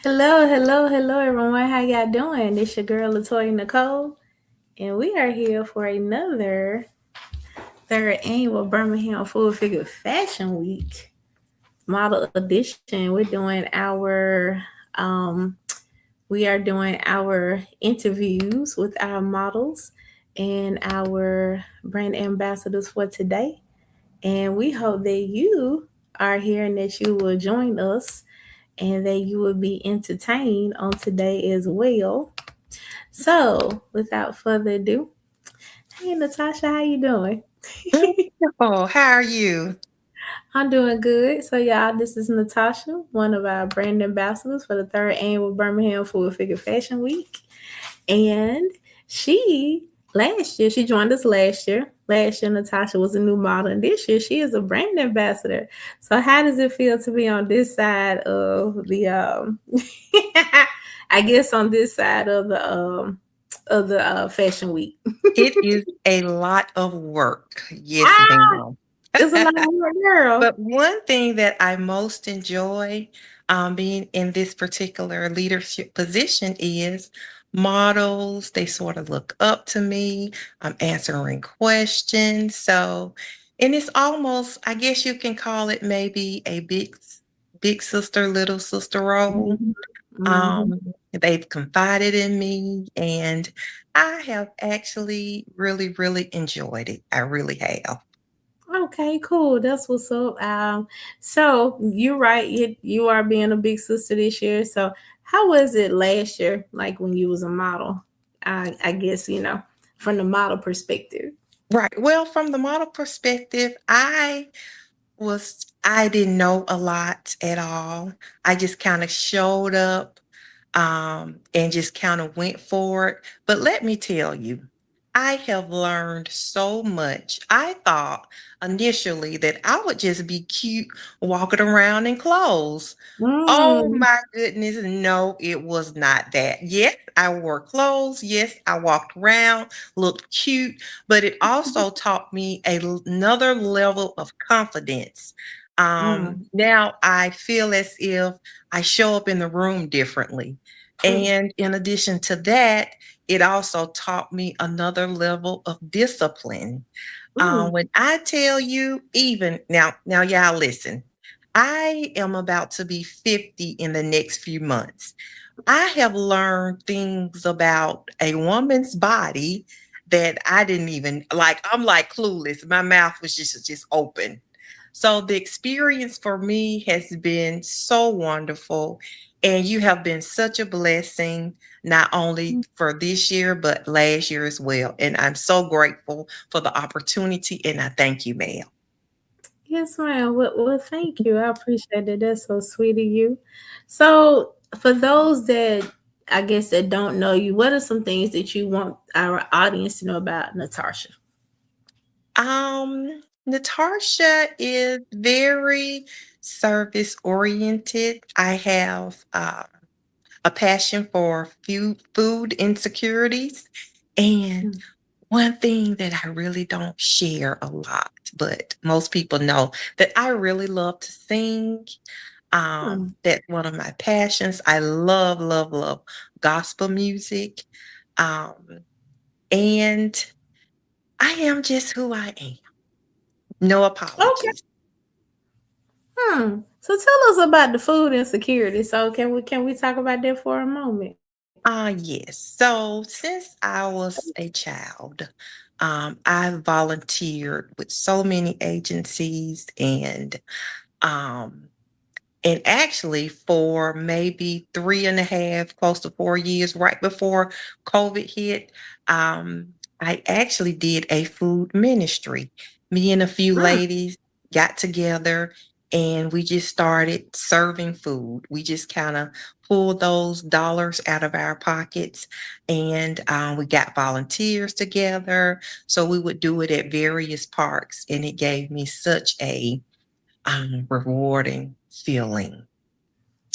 Hello, everyone. How y'all doing? This your girl Latoya Nicole, and we are here for another third annual Birmingham Full Figured Fashion Week model edition. We are doing our interviews with our models and our brand ambassadors for today, and we hope that you are here and that you will join us and that you will be entertained on today as well. So, without further ado, hey Natasha, how you doing? Oh, how are you? I'm doing good. So, y'all, this is Natasha, one of our brand ambassadors for the third annual Birmingham Full Figure Fashion Week. And she, last year, she joined us last year. Last year, Natasha was a new model, and this year, she is a brand ambassador. So, how does it feel to be on this side of I guess on this side of the fashion week? It is a lot of work. Yes, Ah, ma'am. it's a lot of work, girl. But one thing that I most enjoy being in this particular leadership position is models. They sort of look up to me. I'm answering questions. So, and it's almost, I guess you can call it maybe a big sister, little sister role. Mhm, mhm. Um, they've confided in me, and I have actually really enjoyed it. I really have. Okay, cool. That's what's up. So you're right. You are being a big sister this year. So how was it last year, like when you was a model? I guess from the model perspective. Right. Well, from the model perspective, I didn't know a lot at all. I just kind of showed up and just kind of went for it. But let me tell you, I have learned so much. I thought initially that I would just be cute walking around in clothes. Oh Mm, my goodness, no, it was not that. Yes, I wore clothes. Yes, I walked around, looked cute, but it also taught me another level of confidence. mm, Now I feel as if I show up in the room differently. mm, And in addition to that, it also taught me another level of discipline. ooh, When I tell you, even now, y'all listen, I am about to be 50 in the next few months. I have learned things about a woman's body that I didn't even like. I'm like clueless. My mouth was just open. So the experience for me has been so wonderful. And you have been such a blessing, not only for this year, but last year as well. And I'm so grateful for the opportunity. And I thank you, ma'am. yes, ma'am. Well, thank you. I appreciate it. That's so sweet of you. So, for those that I guess that don't know you, what are some things that you want our audience to know about Natarsha? Natarsha is very service oriented. I have a passion for food insecurities. And Mm. one thing that I really don't share a lot, but most people know that I really love to sing. Hmm. That's one of my passions. I love gospel music. Um, and I am just who I am. No Okay. apologies. So tell us about the food insecurity. So can we talk about that for a moment? Yes. So since I was a child, I volunteered with so many agencies um, and actually for maybe 3.5, close to 4 years, right before COVID hit, I actually did a food ministry. Me and a few Mm, ladies got together and we just started serving food. We just kind of pulled those dollars out of our pockets and we got volunteers together. So we would do it at various parks and it gave me such a rewarding feeling.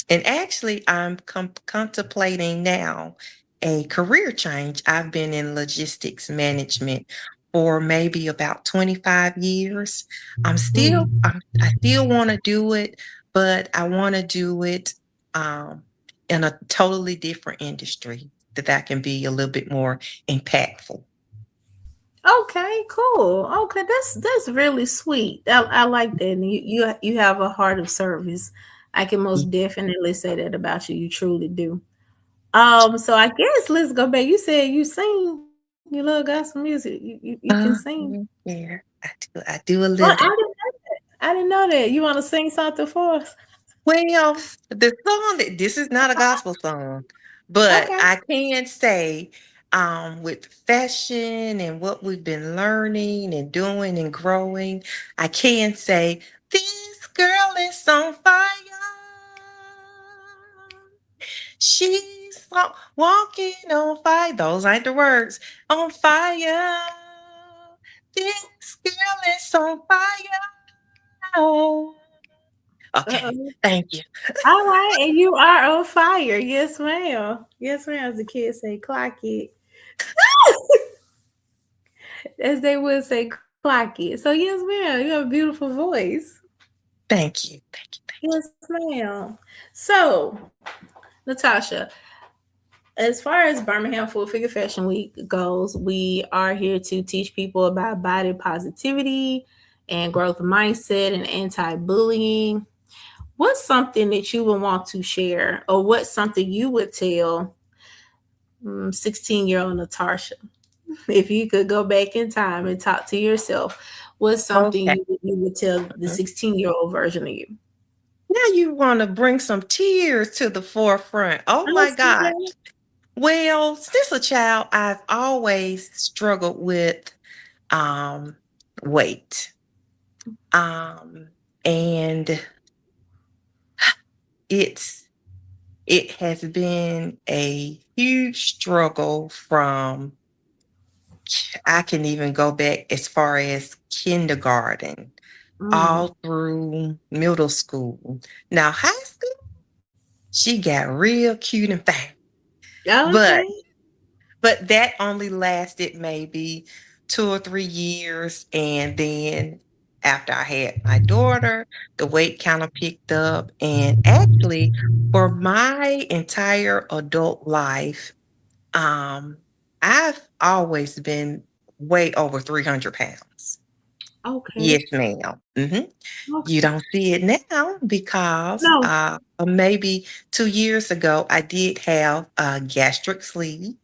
And actually, I'm contemplating now a career change. I've been in logistics management for maybe about 25 years. mm, I still want to do it, but I want to do it in a totally different industry that can be a little bit more impactful. Okay, cool. Okay, that's really sweet. I like that. And you have a heart of service. I can most definitely say that about you. You truly do. So I guess let's go back. You said you sing. You love gospel music. You can sing. Yeah, I do a Oh, I little. didn't know that. I didn't know that. You want to sing something for us? Well, the song that this is not a gospel song, but Okay. I can say, with fashion and what we've been learning and doing and growing, I can say this girl is on fire. She's walking on fire. Those ain't the words. On fire. This girl is on fire. Okay, Uh-oh. thank you. All right, and you are on fire. Yes, ma'am. Yes, ma'am. As the kids say, clock it. As they would say, clock it. So yes, ma'am. You have a beautiful voice. Thank you. Thank you. Thank Yes, ma'am. So, Natasha, as far as Birmingham Full Figure Fashion Week goes, we are here to teach people about body positivity and growth mindset and anti-bullying. What's something that you would want to share, or what's something you would tell 16-year-old Natarsha? If you could go back in time and talk to yourself, what's you. something Okay. you would tell the Mhm. 16-year-old version of you? Now you want to bring some tears to the forefront. Oh my Yes, God. ma'am. Well, since a child, I've always struggled with um weight. Um and it's it has been a huge struggle from I can even go back as far as kindergarten Mm. all through middle school. Now high school, she got real cute and fine. But Okay. that only lasted maybe 2 or 3 years. And then after I had my daughter, the weight kind of picked up. And actually, for my entire adult life, um, I've always been way over 300 pounds. Okay. Yes, madam You Okay. don't see it now because No. maybe 2 years ago, I did have a gastric sleeve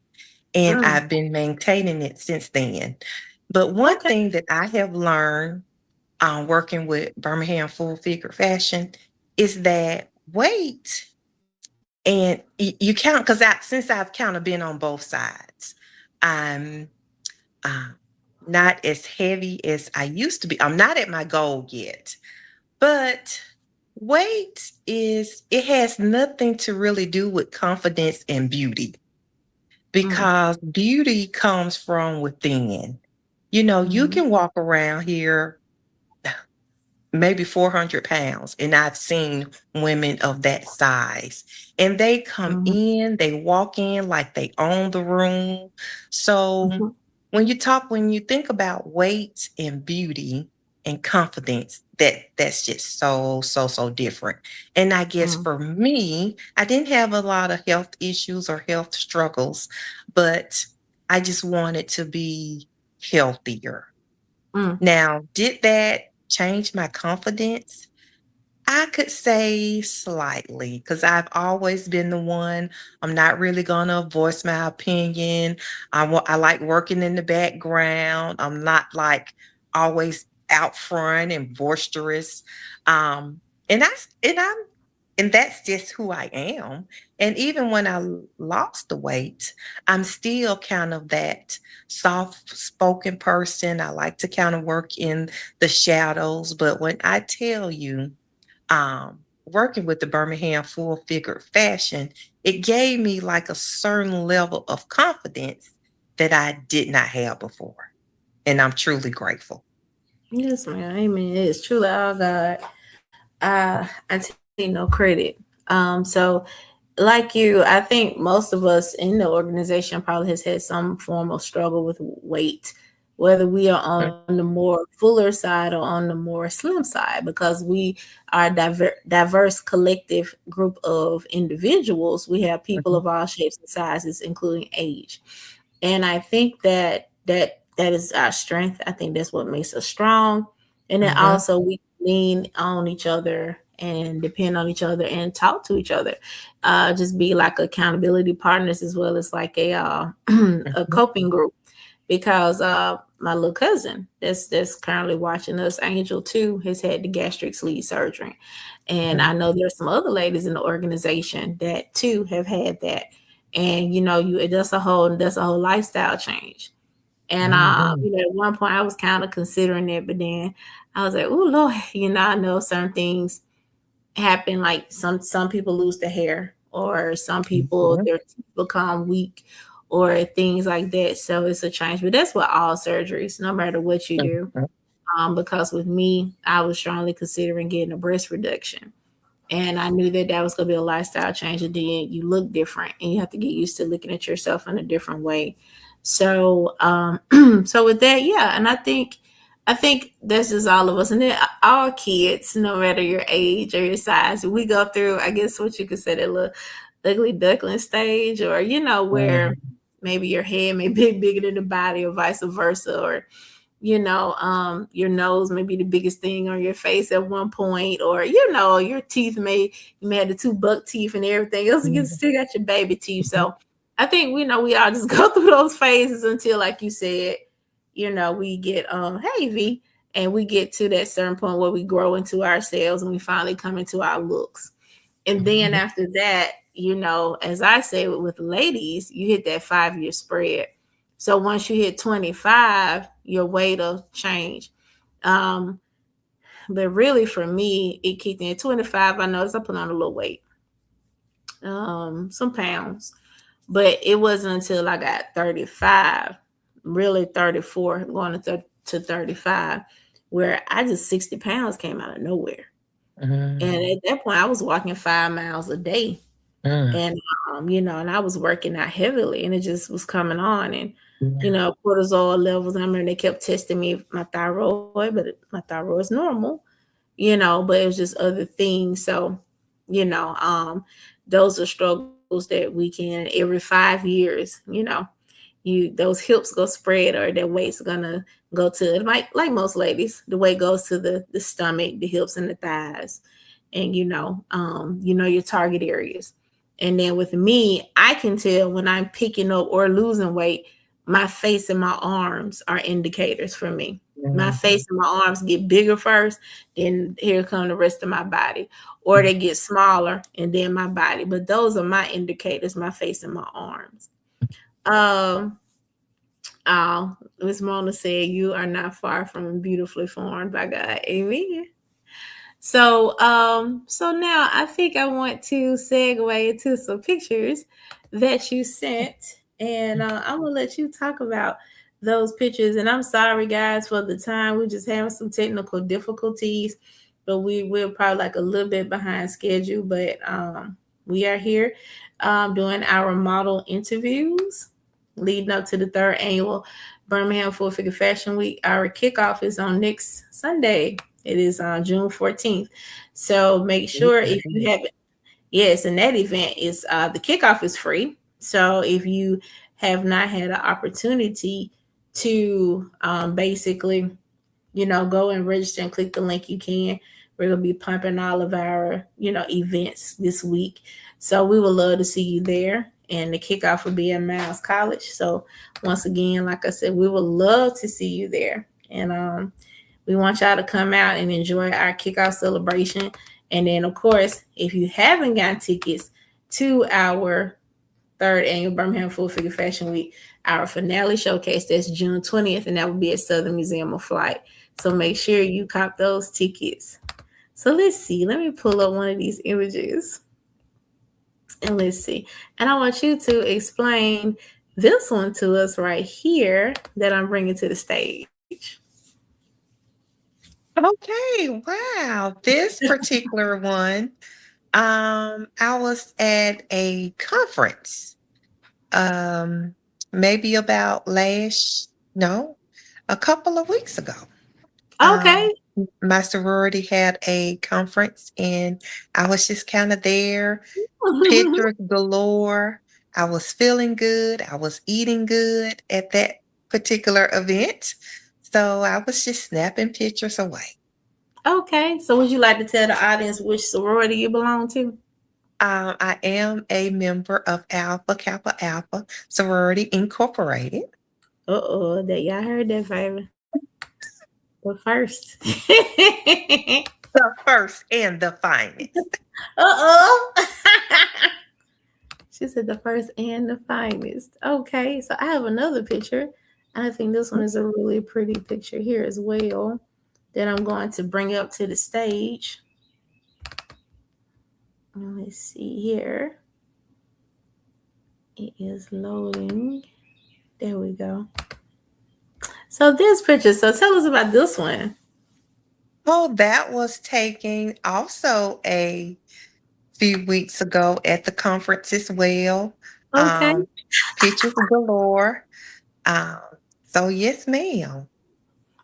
and Mm. I've been maintaining it since then. But one Okay. thing that I have learned working with Birmingham Full Figured Fashion is that weight and you count because since I've kind of been on both sides, I'm uh, not as heavy as I used to be. I'm not at my goal yet, but weight it has nothing to really do with confidence and beauty Mm. because beauty comes from within. You Mm. can walk around here maybe 400 pounds, and I've seen women of that size, and they come Mhm. in, they walk in like they own the room. So Mhm. when you think about weight and beauty and confidence, that's just so different. And I guess Mm. for me, I didn't have a lot of health issues or health struggles, but I just wanted to be healthier. Mm. Now, did that change my confidence? I could say slightly because I've always been the one. I'm not really gonna voice my opinion. I like working in the background. I'm not like always out front and boisterous. Um, and that's just who I am. And even when I lost the weight, I'm still kind of that soft spoken person. I like to kind of work in the shadows. But when I tell you, working with the Birmingham Full Figured Fashion, it gave me like a certain level of confidence that I did not have before. And I'm truly grateful. Yes, man. Amen. It's truly all God. I take no credit. So like you, I think most of us in the organization probably has had some form of struggle with weight. whether we are on the more fuller side or on the more slim side, because we are a diverse collective group of individuals. We have people of all shapes and sizes, including age. And I think that is our strength. I think that's what makes us strong. And then Mhm, also we lean on each other and depend on each other and talk to each other. Just be like accountability partners, as well as like a a mhm, coping group. Because my little cousin that's currently watching us, Angel too, has had the gastric sleeve surgery. And mhm, I know there's some other ladies in the organization that too have had that. And you know, you that's a whole lifestyle change. And mhm, at one point I was kind of considering it, but then I was like, oh Lord, I know certain things happen. Like some people lose the hair, or some people mhm, their teeth become weak, or things like that. So it's a change. But that's what all surgeries, no matter what you do. mhm, Because with me, I was strongly considering getting a breast reduction, and I knew that that was going to be a lifestyle change. And then you look different, and you have to get used to looking at yourself in a different way. So, so with that, yeah, and I think that's just all of us, and then all kids, no matter your age or your size, we go through, I guess, what you could say, that little ugly duckling stage, or where mhm, maybe your head may be bigger than the body, or vice versa, or your nose may be the biggest thing on your face at one point, or your teeth you may have the two buck teeth and everything else. You mhm, still got your baby teeth. mhm, So I think we all just go through those phases until, like you said, we get hey V, and we get to that certain point where we grow into ourselves and we finally come into our looks. And then mhm, after that, as I say with ladies, you hit that 5 year spread. So once you hit 25, your weight will change. Um, but really for me, it kicked in at 25. I noticed I put on a little weight, some pounds, but it wasn't until I got 35, really 34, going to 35, where I just 60 pounds came out of nowhere. And mhm, at that point, I was walking 5 miles a day, mm, and and I was working out heavily, and it just was coming on. And yeah, cortisol levels, I remember they kept testing me my thyroid, but my thyroid's normal, but it was just other things. So you know um those are struggles that we can, every 5 years, those hips go spread, or their weight's gonna go to, like most ladies, the weight goes to the stomach, the hips, and the thighs. And your target areas. And then with me, I can tell when I'm picking up or losing weight. My face and my arms are indicators for me. My mhm, face and my arms get bigger first, then here come the rest of my body, or they get smaller and then my body. But those are my indicators, my face and my arms. um Miss Mona said, "You are not far from beautifully formed by God." Amen. So now I think I want to segue into some pictures that you sent, and I'm gonna let you talk about those pictures. And I'm sorry, guys, for the time. We're just having some technical difficulties, but we're probably like a little bit behind schedule. But we are here doing our model interviews leading up to the third annual Birmingham Full Figured Fashion Week. Our kickoff is on next Sunday. It is on June 14th. So make sure, if you okay, haven't, yes, and that event is the kickoff is free. So if you have not had an opportunity to basically, go and register and click the link, you can. We're gonna be pumping all of our, events this week. So we would love to see you there. And the kickoff will be at Miles College. So once again, like I said, we would love to see you there. And we want y'all to come out and enjoy our kickoff celebration. And then, of course, if you haven't gotten tickets to our third annual Birmingham Full Figure Fashion Week, our finale showcase, that's June 20th, and that will be at Southern Museum of Flight. So make sure you cop those tickets. So let's see. Let me pull up one of these images, and let's see. And I want you to explain this one to us right here that I'm bringing to the stage. okay, wow, this particular one, I was at a conference, um, maybe about last no. a couple of weeks ago. Okay. My sorority had a conference and I was just kind of there, pictures galore. I was feeling good. I was eating good at that particular event. So I was just snapping pictures away. Okay. So would you like to tell the audience which sorority you belong to? I am a member of Alpha Kappa Alpha Sorority Incorporated. Uh-oh, that y'all heard that, baby. The first. The first and the finest. Uh-oh. She said the first and the finest. Okay, so I have another picture. I think this one is a really pretty picture here as well that I'm going to bring up to the stage. Let's see here. It is loading. There we go. So this picture, so tell us about this one. Oh, that was taken also a few weeks ago at the conference as well. Okay. Um, Pictures galore. Um, so yes, ma'am.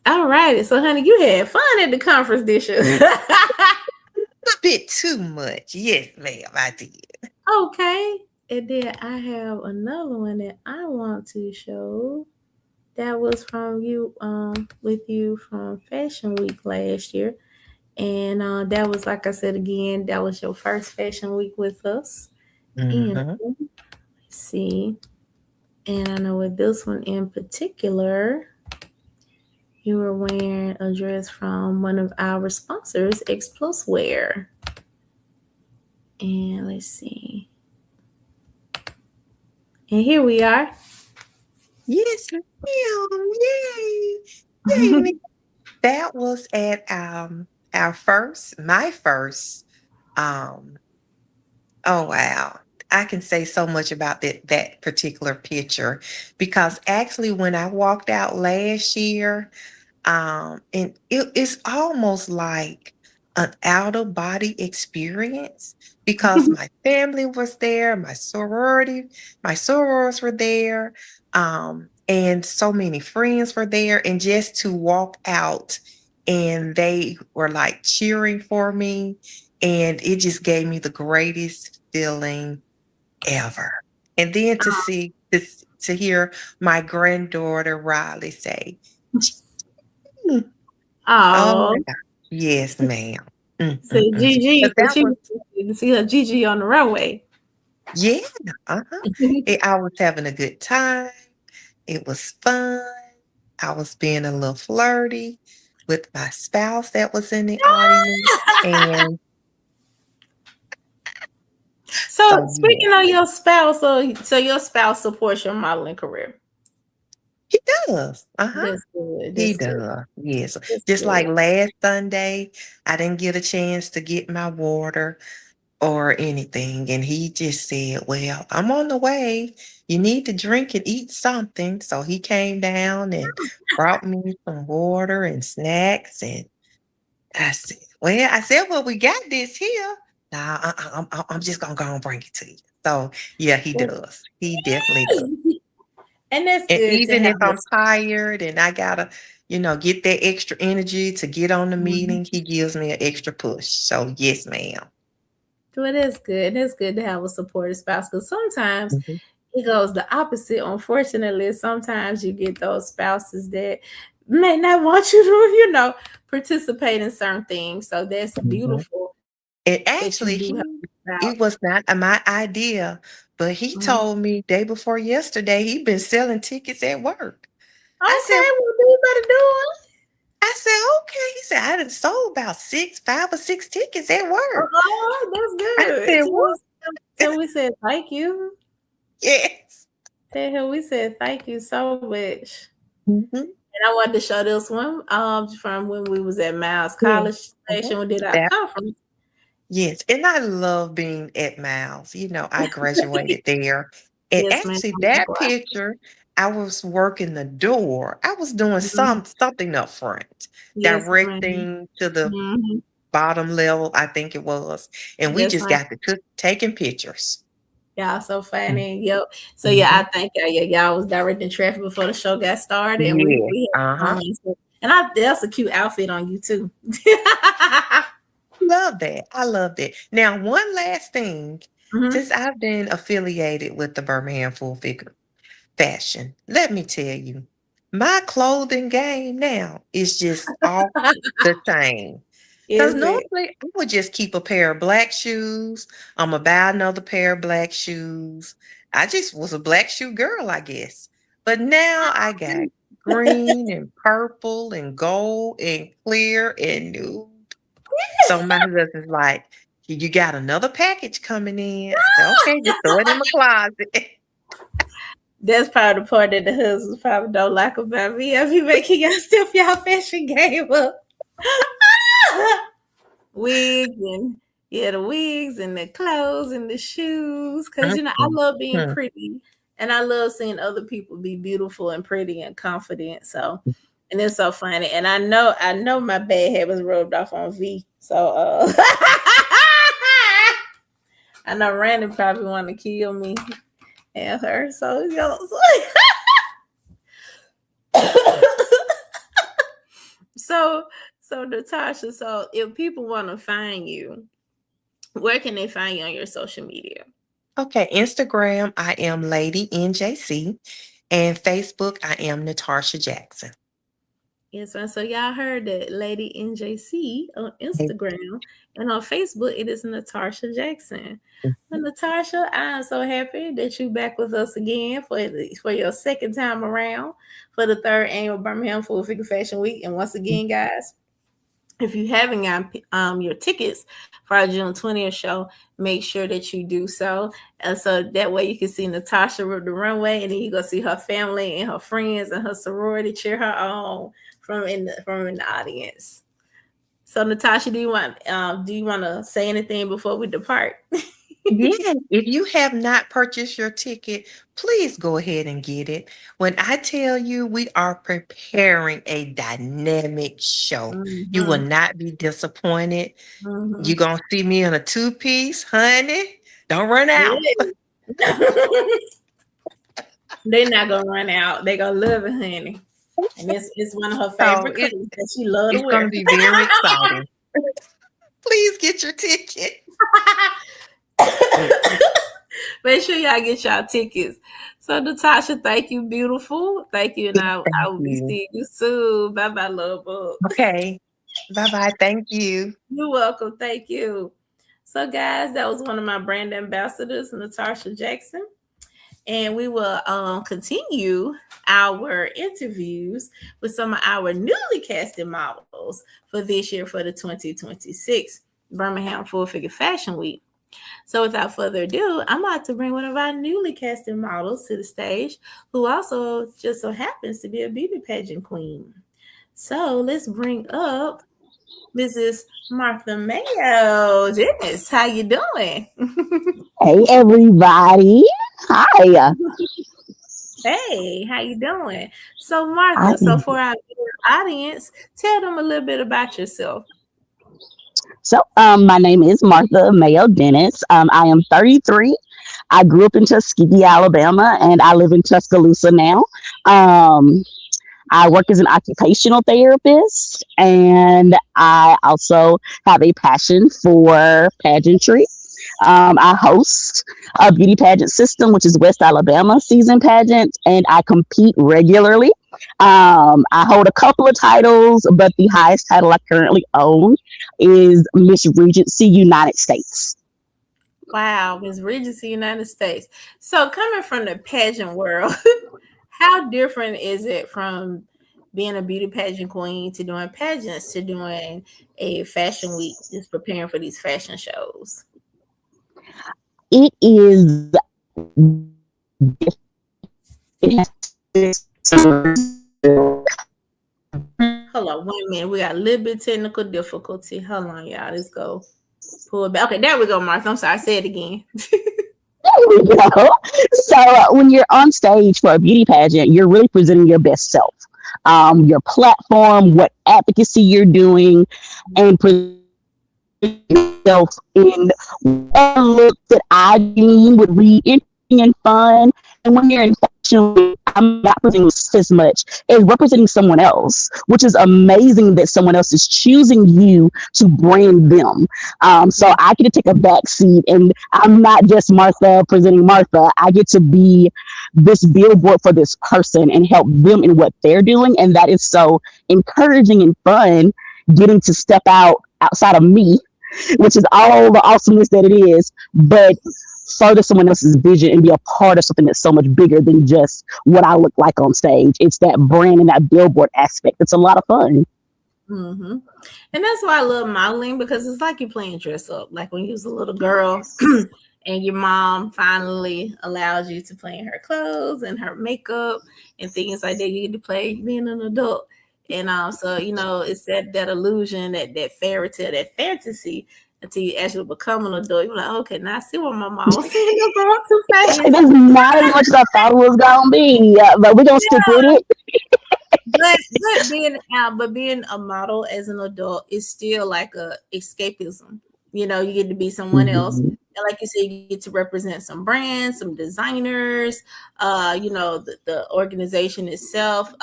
All right. So honey, you had fun at the conference this year. A bit too much. Yes, ma'am, I did. Okay. And then I have another one that I want to show. That was from you, with you from Fashion Week last year. And that was, like I said again, that was your first Fashion Week with us. And Mhm. let's see. And I know with this one in particular, you were wearing a dress from one of our sponsors, X Plus Wear. And let's see. And here we are. Yes, ma'am. Yay. Yay, ma'am. That was at my first um oh wow. I can say so much about that particular picture because actually when I walked out last year, and it's almost like an out of body experience because my family was there, my sorors were there, and so many friends were there, and just to walk out and they were like cheering for me, and it just gave me the greatest feeling ever. And then to see this, to hear my granddaughter Riley say, "Mm." Oh Oh, my God. Yes, ma'am. so Gigi, But so that she was was to see her Gigi on the runway. yeah, uh-huh. I was having a good time. It was fun. I was being a little flirty with my spouse that was in the audience, and So so, yeah, speaking of your spouse, so your spouse supports your modeling career. he does. Uh-huh. That's good. He That's good. does, yes. That's Just good. like last Sunday, I didn't get a chance to get my water or anything, and he just said, "Well, I'm on the way. You need to drink and eat something." So he came down and brought me some water and snacks, and "Well, we got this here. Nah, I'm just gonna go and bring it to you." So, yeah, he does. He definitely does. And that's And good to even have if I'm tired and I gotta, get that extra energy to get on the a. meeting, he gives me an extra push. So, yes, ma'am. Well, that's good. That's good to have a supportive spouse because sometimes Mhm, it goes the opposite. Unfortunately, sometimes you get those spouses that may not want you to, participate in certain things. So that's mhm. beautiful And that you actually, do have a it spouse. was not my idea, but he Mhm. told me day before yesterday he been selling tickets at work. I said, Okay, well, you better do it. I said, okay. He said, I done sold about 5 or 6 tickets at work. Oh, that's I good. said, what? So we said thank you. Yes. Tell her we said thank you so much. Mhm. And I wanted to show this one from when we was at Miles Yeah. College Mhm. Station. We did our That conference. yes, and I love being at Miles. I graduated there. And Yes, ma'am. actually that picture, I was working the door. I was doing Mhm. something up front, Yes, ma'am. directing to the Mhm. bottom level, I think it was. And we Yes, just ma'am. got to taking pictures. Y'all so funny. Yep. So yeah, I Mhm. think y'all was directing traffic before the show got started, and we Yeah. we had Uh-huh. fun. So, and that's a cute outfit on you too. Love that. I love that. Now, one last thing. Hmm. Since I've been affiliated with the Birmingham Full Figure Fashion, let me tell you, my clothing game now is just off the chain. Because Is it? normally I would just keep a pair of black shoes. I'm going to buy another pair of black shoes. I just was a black shoe girl, I guess. But now I got green and purple and gold and clear and nude. So my husband's like, you got another package coming in. I said, okay, just throw it in my closet. That's probably the part that the husbands probably don't like about me. I be making y'all step y'all fashion game up. Wigs and yeah, the wigs and the clothes and the shoes. Cause I love being Mhm. pretty and I love seeing other people be beautiful and pretty and confident. So and it's so funny. And I know my bad hair was rubbed off on V. So I know Randy probably want to kill me and her. So so so Natasha, so if people want to find you, where can they find you on your social media? Okay, Instagram, I am Lady NJC, and Facebook, I am Natarsha Jackson. Yes, and so y'all heard that Lady NJC on Instagram and on Facebook it is Natarsha Jackson. Well, Natasha, I am so happy that you back with us again for your second time around for the third annual Birmingham Full Figure Fashion Week. And once again, guys, if you haven't got your tickets for our June 20th show, make sure that you do so. And so that way you can see Natasha rip the runway and then you go see her family and her friends and her sorority cheer her on from in the audience. So Natasha, do you want to say anything before we depart? Yeah, if you have not purchased your ticket, please go ahead and get it. When I tell you we are preparing a dynamic show, you will Mm-hmm. not be disappointed. Mm-hmm. You're going to see me in a two-piece, honey. Don't run out. Yeah. They're not gonna run out. They gonna love it, honey. And it's one of her So favorite colors that she love to it's going to wear. be very exciting. Please get your ticket. Make sure y'all get y'all tickets. So Natasha, thank you, beautiful. Thank you, and I Thank will be you. seeing you soon. Bye bye, love bug. Okay. Bye-bye. Thank you. You're welcome. Thank you. So, guys, that was one of my brand ambassadors, Natarsha Jackson. And we will continue our interviews with some of our newly casted models for this year for the 2026 Birmingham Full Figure Fashion Week. So, without further ado, I'm about to bring one of our newly casted models to the stage who also just so happens to be a beauty pageant queen. So, let's bring up Mrs. Martha Mayo. Dennis, how you doing? Hey everybody. Hi. Hey, how you doing? So I Martha, so am for our audience, tell them a little bit about yourself. my name is Martha Mayo Dennis. I am 33. I grew up in Tuskegee, Alabama, and I live in Tuscaloosa now. Um, I work as an occupational therapist, and I also have a passion for pageantry. I host a beauty pageant system, which is West Alabama season pageant, and I compete regularly. I hold a couple of titles, but the highest title I currently own is Miss Regency United States. Wow, Miss Regency United States. So coming from the pageant world, how different is it from being a beauty pageant queen to doing pageants to doing a fashion week, just preparing for these fashion shows? It is Hold on, 1 minute. We got a little bit technical difficulty. Hold on, y'all. Let's go pull it back. Okay, there we go, Martha. I'm sorry. Say it again. There we go. So when you're on stage for a beauty pageant, you're really presenting your best self, your platform, what advocacy you're doing, and presenting yourself in whatever look that I deem would be interesting and fun. And when you're in fashion week, I'm not presenting as much as representing someone else, which is amazing that someone else is choosing you to brand them. So I get to take a back seat, and I'm not just Martha presenting Martha. I get to be this billboard for this person and help them in what they're doing. And that is so encouraging and fun, getting to step outside of me, which is all the awesomeness that it is, but further someone else's vision and be a part of something that's so much bigger than just what I look like on stage. It's that brand and that billboard aspect. It's a lot of fun. Mm-hmm. And that's why I love modeling, because it's like you're playing dress up. Like when you was a little girl and your mom finally allows you to play in her clothes and her makeup and things like that. You get to play being an adult. And so it's that illusion, that fairy tale, that fantasy, until you actually become an adult. You're like, okay, now I see what my mom was saying. I'm going too It fast. is not as much as I thought it was gonna be, but we're gonna stick with it. But being a model as an adult is still like a escapism. You get to be someone else. Mhm. And like you said, you get to represent some brands, some designers, the organization itself.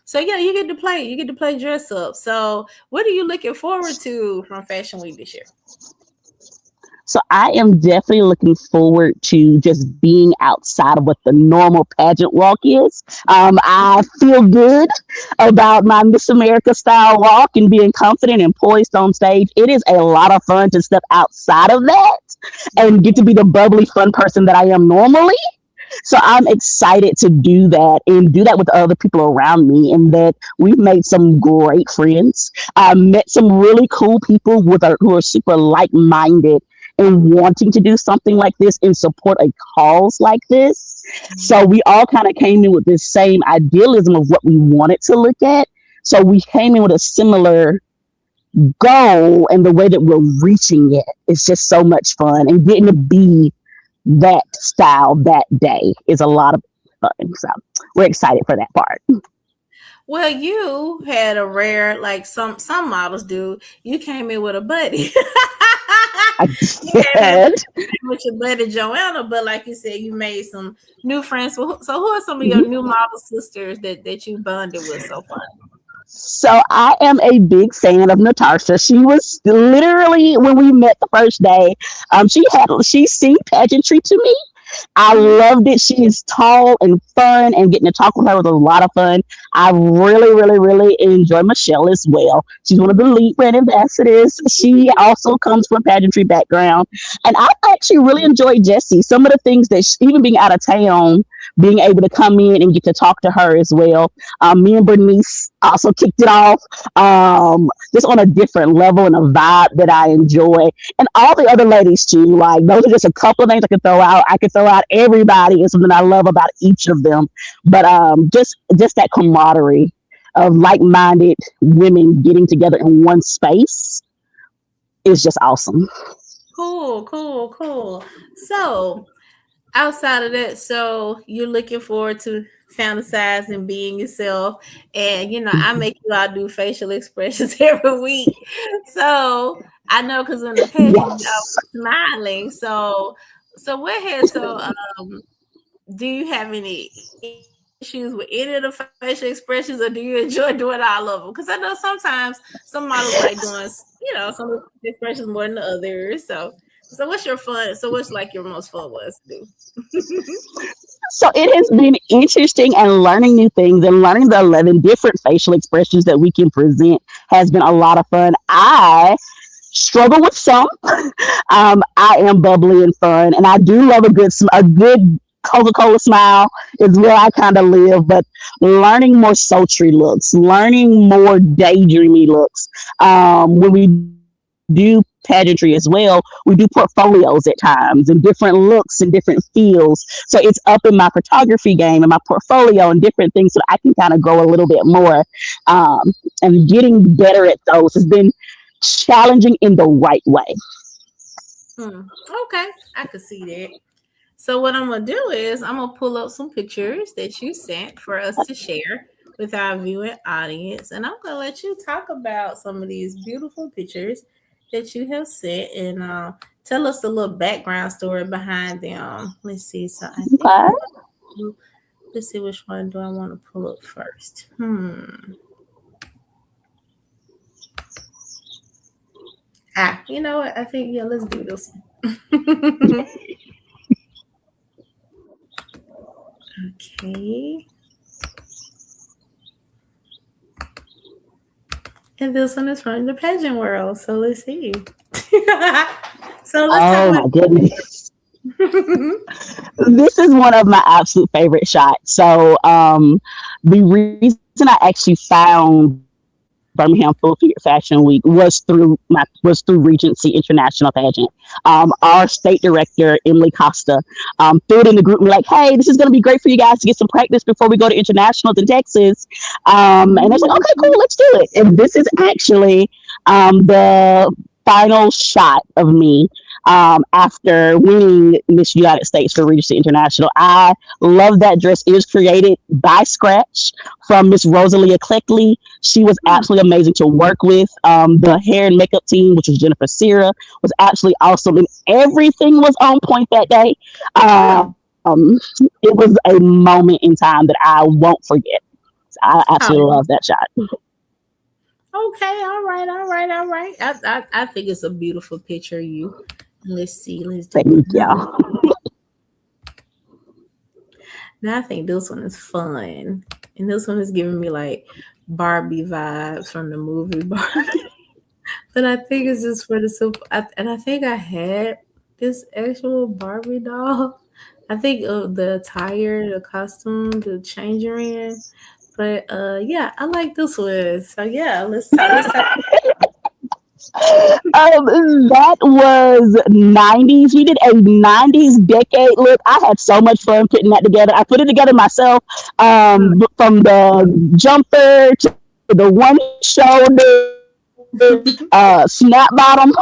So yeah, you get to play dress up. So what are you looking forward to from Fashion Week this year? So I am definitely looking forward to just being outside of what the normal pageant walk is. I feel good about my Miss America style walk and being confident and poised on stage. It is a lot of fun to step outside of that and get to be the bubbly, fun person that I am normally. So I'm excited to do that and do that with other people around me, and that we've made some great friends. I met some really cool people who are super like minded and wanting to do something like this and support a cause like this. So we all kind of came in with this same idealism of what we wanted to look at. So we came in with a similar goal, and the way that we're reaching it is just so much fun, and getting to be that style that day is a lot of fun. So we're excited for that part. Well, you had a rare, like some models do. You came in with a buddy. I You came in did. with your buddy Joanna, but like you said, you made some new friends. So who are some of your new model sisters that you bonded with so far? So I am a big fan of Natarsha. She was literally when we met the first day. She seen pageantry to me. I Mhm. loved it. She is tall and fun, and getting to talk with her was a lot of fun. I really, really, really enjoy Michelle as well. She's one of the lead brand ambassadors. She also comes from pageantry background, and I actually really enjoyed Jessie. Some of the things that even being out of town, being able to come in and get to talk to her as well. Me and Bernice also kicked it off, just on a different level and a vibe that I enjoy, and all the other ladies too. Like those are just a couple of things I could throw out. I could throw out everybody and something I love about each of them. But just that camaraderie of like-minded women getting together in one space is just awesome. Cool, cool, cool. So outside of that, so you're looking forward to fantasizing being yourself, and I make you all do facial expressions every week. So I know, because in the past you Yes. always smiling. So what has so do you have any issues with any of the facial expressions, or do you enjoy doing all of them? Because I know sometimes some models like doing some expressions more than others. So what's your fun? So what's like your most fun was to do? So it has been interesting, and learning new things and learning the 11 different facial expressions that we can present has been a lot of fun. I struggle with some. I am bubbly and fun, and I do love a good Coca-Cola smile is where I kind of live. But learning more sultry looks, learning more daydreamy looks. When we do pageantry as well, we do portfolios at times and different looks and different feels. So it's up in my photography game and my portfolio and different things so that I can kind of grow a little bit more. Um, and getting better at those has been challenging in the right way. Okay, I could see that. So what I'm gonna do is I'm gonna pull up some pictures that you sent for us to share with our viewing audience, and I'm gonna let you talk about some of these beautiful pictures that you have sent, and tell us a little background story behind them. Let's see. So I think Okay. let's see, which one do I want to pull up first? You know what? I think yeah, let's do this one. Okay. And this one is from the pageant world. So let's see. So let's talk Oh about my goodness. This is one of my absolute favorite shots. So the reason I actually found Birmingham Full Figured Fashion Week was through Regency International Pageant. Our state director Emily Costa threw it in the group and be like, "Hey, this is going to be great for you guys to get some practice before we go to internationals in Texas." And I was like, "Okay, cool, let's do it." And this is actually the final shot of me after winning Miss United States for Regency International. I love that dress. It was created by scratch from Miss Rosalia Cleckley. She was absolutely amazing to work with. The hair and makeup team, which was Jennifer Sierra, was absolutely awesome, and everything was on point that day. It was a moment in time that I won't forget. I absolutely love oh, that shot. okay, all right, all right, all right. I think it's a beautiful picture of you. Let's see, let's do Thank another. you. Now I think this one is fun. And this one is giving me like Barbie vibes from the movie Barbie. But I think it's just for the super. And I think I had this actual Barbie doll. I think of the attire, the costume, the changer in. But yeah, I like this one. So yeah, let's talk. That was 90s. We did a 90s decade look. I had so much fun putting that together. I put it together myself, from the jumper to the one shoulder, snap bottom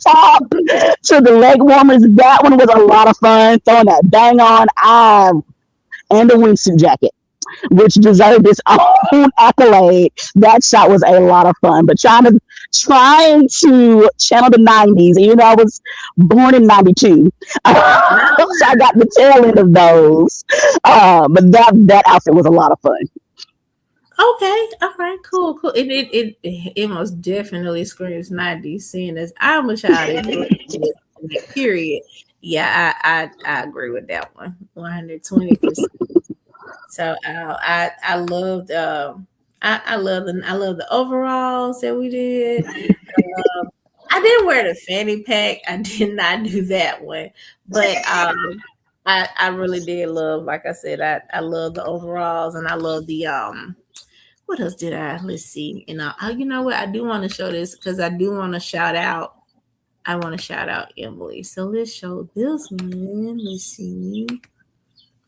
top to the leg warmers. That one was a lot of fun. Throwing that bang on, and the wingsuit jacket, which deserved its own accolade. That shot was a lot of fun. But trying to channel the 90s, even though I was born in 92. So I got the tail end of those. But that outfit was a lot of fun. Okay, all right, cool, cool. It most definitely screams 90s, seeing as I'm a child in that period. Yeah, I agree with that one 120%. So I love the overalls that we did. I didn't wear the fanny pack. I did not do that one, but I really did love. Like I said, I love the overalls, and I love the what else did I? Let's see. You know what? I do want to show this because I do want to shout out. I want to shout out Emily. So let's show this one. Let's see.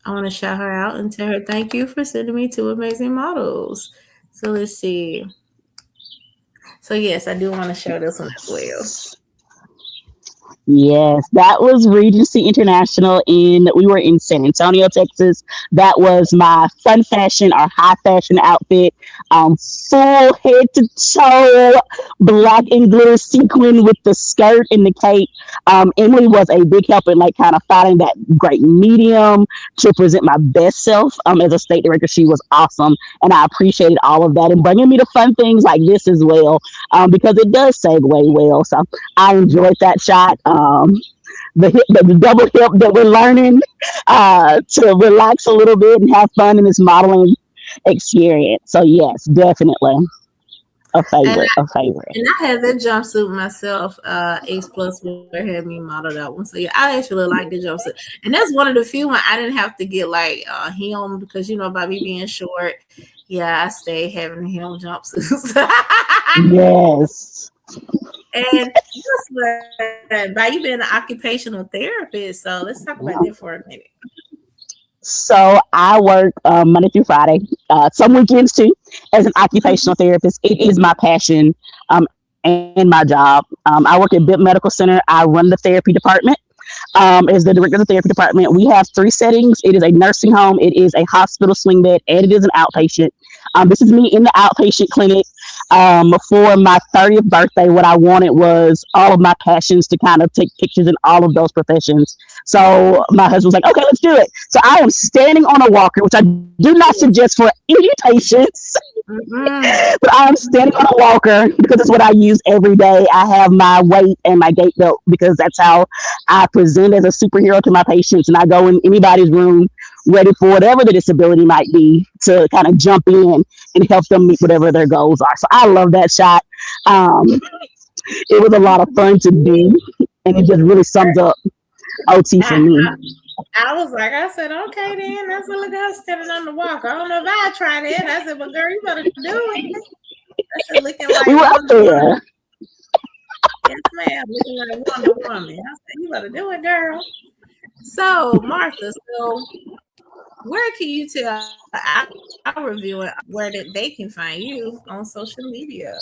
I want to shout her out and tell her thank you for sending me two amazing models. So let's see. So yes, I do want to show this one as well. Yes, that was Regency International we were in San Antonio, Texas. That was my fun fashion or high fashion outfit. Full head to toe, black and glitter sequin with the skirt and the cape. Emily was a big help in like kind of finding that great medium to present my best self. As a state director, she was awesome, and I appreciated all of that and bringing me to fun things like this as well, because it does segue well. So I enjoyed that shot. The double hip that we're learning to relax a little bit and have fun in this modeling experience. So yes, definitely a And favorite, a favorite. And I had that jumpsuit myself. Ace Plus Wear had me modeled that one. So yeah, I actually like the jumpsuit. And that's one of the few when I didn't have to get like hem because by me being short, yeah, I stayed having hem jumpsuits. Yes. And guess what? By you being an occupational therapist, so let's talk about that for a minute. So I work Monday through Friday, some weekends too, as an occupational therapist. It is my passion and my job. I work at Bip Medical Center. I run the therapy department. As the director of the therapy department, we have three settings. It is a nursing home, it is a hospital swing bed, and it is an outpatient. This is me in the outpatient clinic. For my 30th birthday, what I wanted was all of my passions to kind of take pictures in all of those professions. So my husband was like, okay, let's do it. So I am standing on a walker, which I do not suggest for any patients, Mm-mm. but I am standing on a walker because it's what I use every day. I have my weight and my gait belt because that's how I present as a superhero to my patients. And I go in anybody's room ready for whatever the disability might be to kind of jump in and help them meet whatever their goals are. So I love that shot. It was a lot of fun to do, and it just really sums up OT for I, me. I was like, I said, okay, then. I said, look at her standing on the walk. I don't know if I try that. I said, but girl, you better do it. I said, looking like We were up Wonder Woman. there. Yes, ma'am, looking like Wonder Woman. I said, you better do it, girl. So, Martha, so where can you tell our viewer where that they can find you on social media?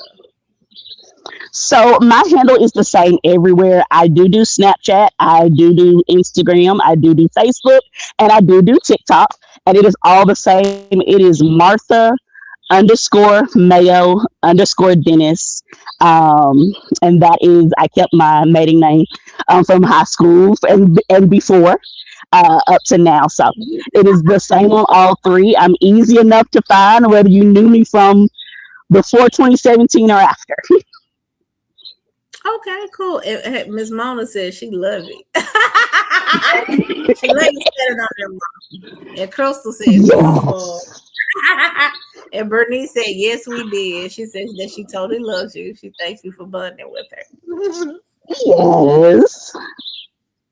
So my handle is the same everywhere. I do Snapchat, I do Instagram, I do Facebook, and I do TikTok. And it is all the same. It is Martha underscore Mayo underscore Dennis. And that is, I kept my maiden name from high school and before up to now. So it is the same on all three. I'm easy enough to find whether you knew me from before 2017 or after. Okay, cool. Miss Mona said she loved it. She let you set it on there, Mom. And Crystal said beautiful. Yes. And Bernice said, yes, we did. She says that she totally loves you. She thanks you for bonding with her. Yes.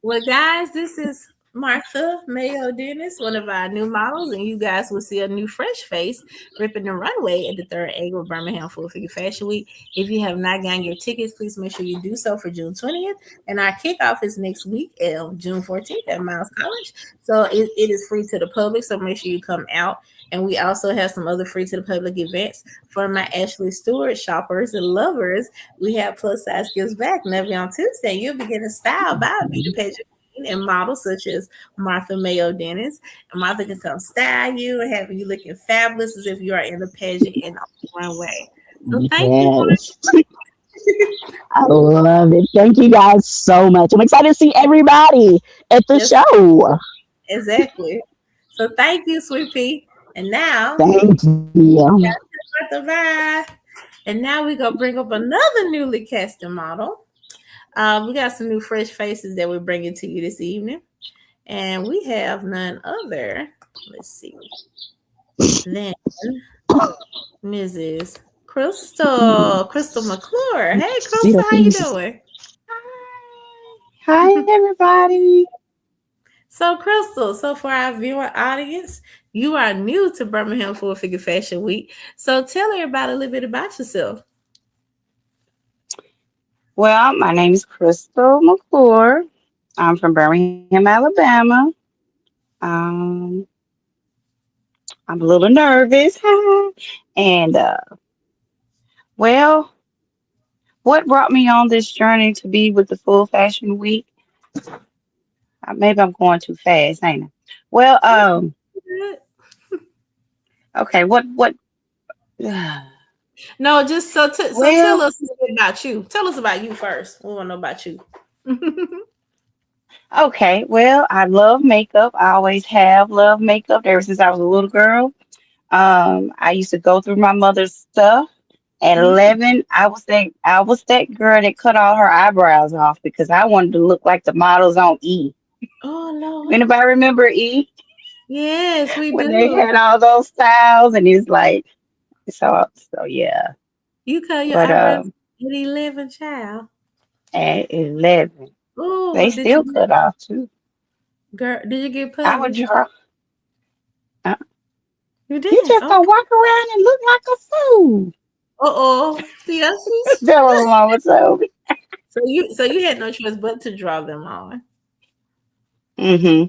Well, guys, this is Martha Mayo Dennis, one of our new models, and you guys will see a new fresh face ripping the runway at the third annual Birmingham Full Figure Fashion Week. If you have not gotten your tickets, please make sure you do so for June 20th. And our kickoff is next week, June 14th at Miles College. So it is free to the public, so make sure you come out. And we also have some other free to the public events for my Ashley Stewart shoppers and lovers. We have plus size gifts back. Maybe on Tuesday, you'll be getting styled by a beauty pageant and models such as Martha Mayo Dennis. And Martha can come style you and have you looking fabulous as if you are in the pageant and on the runway. So thank you, Yes. Martha. I love it. Thank you guys so much. I'm excited to see everybody at the Yes, show. exactly. So thank you, Sweet Pea. And now, Thank you. Martha, bye. And now we're going to bring up another newly casted model. We got some new fresh faces that we're bringing to you this evening. And we have none other, let's see, than Mrs. Crystal McClure. Hey, See Crystal, the how you faces. doing? Hi, everybody. So, Crystal, so for our viewer audience, you are new to Birmingham Full Figure Fashion Week. So tell everybody a little bit about yourself. Well, my name is Crystal McClure. I'm from Birmingham, Alabama. Um, I'm a little nervous. and, well, what brought me on this journey to be with the Full Fashion Week? Maybe I'm going too fast, ain't I? Well, okay, No, just so tell well, us a little bit about you. Tell us about you first. We want to know about you. okay, well, I love makeup. I always have loved makeup ever since I was a little girl. I used to go through my mother's stuff. At Mm. 11, I was that girl that cut all her eyebrows off because I wanted to look like the models on E. Oh Lord. Anybody remember E Yes, we when they do. had all those styles? And it's like so yeah. You cut your But eyebrows at 11, child. at 11, Oh, they did you still cut off too. girl? Did you get I would published? draw. Uh, You you did. just don't Okay. walk around and look like a fool. Oh. See, that's That's what my mama told me. so you had no choice but to draw them on. Mm-hmm.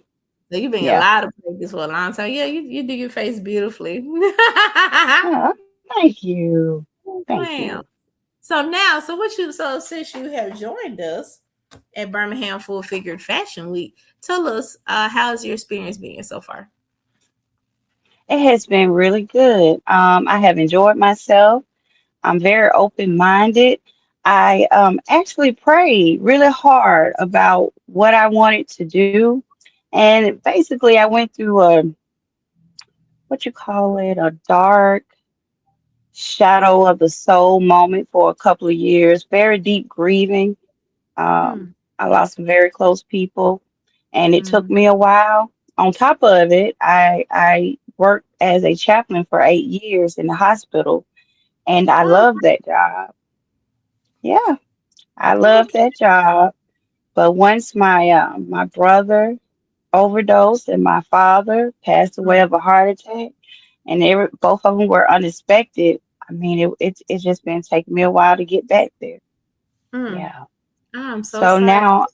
So you've been a Yeah. lot of practice for a long time. Yeah, you do your face beautifully. Oh, thank you. Thank Wow. you. So since you have joined us at Birmingham Full Figured Fashion Week, tell us how's your experience been so far? It has been really good. I have enjoyed myself. I'm very open-minded. I actually prayed really hard about what I wanted to do. And basically, I went through a, what you call it, a dark shadow of the soul moment for a couple of years, very deep grieving. Mm, I lost some very close people, and it took mm, me a while. On top of it, I worked as a chaplain for 8 years in the hospital, and I oh, loved that job. Yeah, I loved okay. that job. But once my brother overdosed and my father passed away Mm, of a heart attack, and both of them were unexpected. I mean, it's just been taking me a while to get back there. mm. Yeah. I'm so So sorry. now,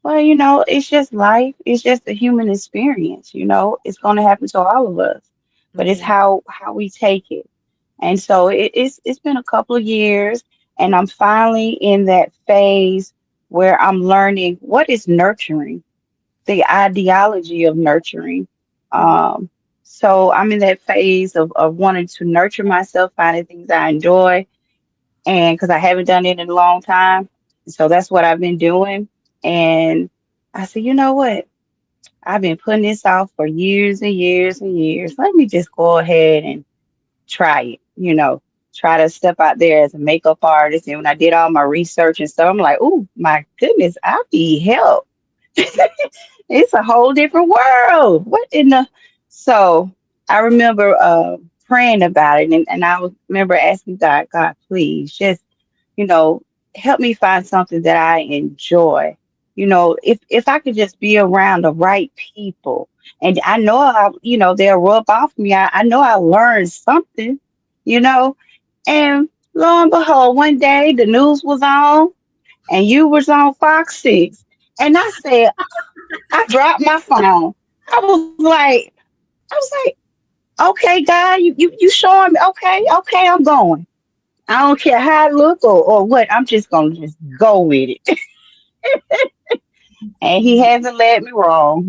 well, it's just life. It's just a human experience. It's going to happen to all of us, but it's Yeah. how we take it. And so it's been a couple of years, and I'm finally in that phase where I'm learning what is nurturing, the ideology of nurturing. Mm, Um, so I'm in that phase of wanting to nurture myself, finding things I enjoy, and because I haven't done it in a long time. So that's what I've been doing. And I said, you know what? I've been putting this off for years and years and years. Let me just go ahead and try it, try to step out there as a makeup artist. And when I did all my research and stuff, I'm like, oh my goodness, I need help. It's a whole different world. What in the? So I remember praying about it, and remember asking God, God, please just you know help me find something that I enjoy. If I could just be around the right people, and I know they'll rub off me. I know I learned something, you know, and lo and behold, one day the news was on, and you was on Fox 6, and I dropped my phone. I was like, okay, God, you showing me? Okay, I'm going. I don't care how I look or what. I'm just gonna just go with it. And he mm. hasn't led me wrong.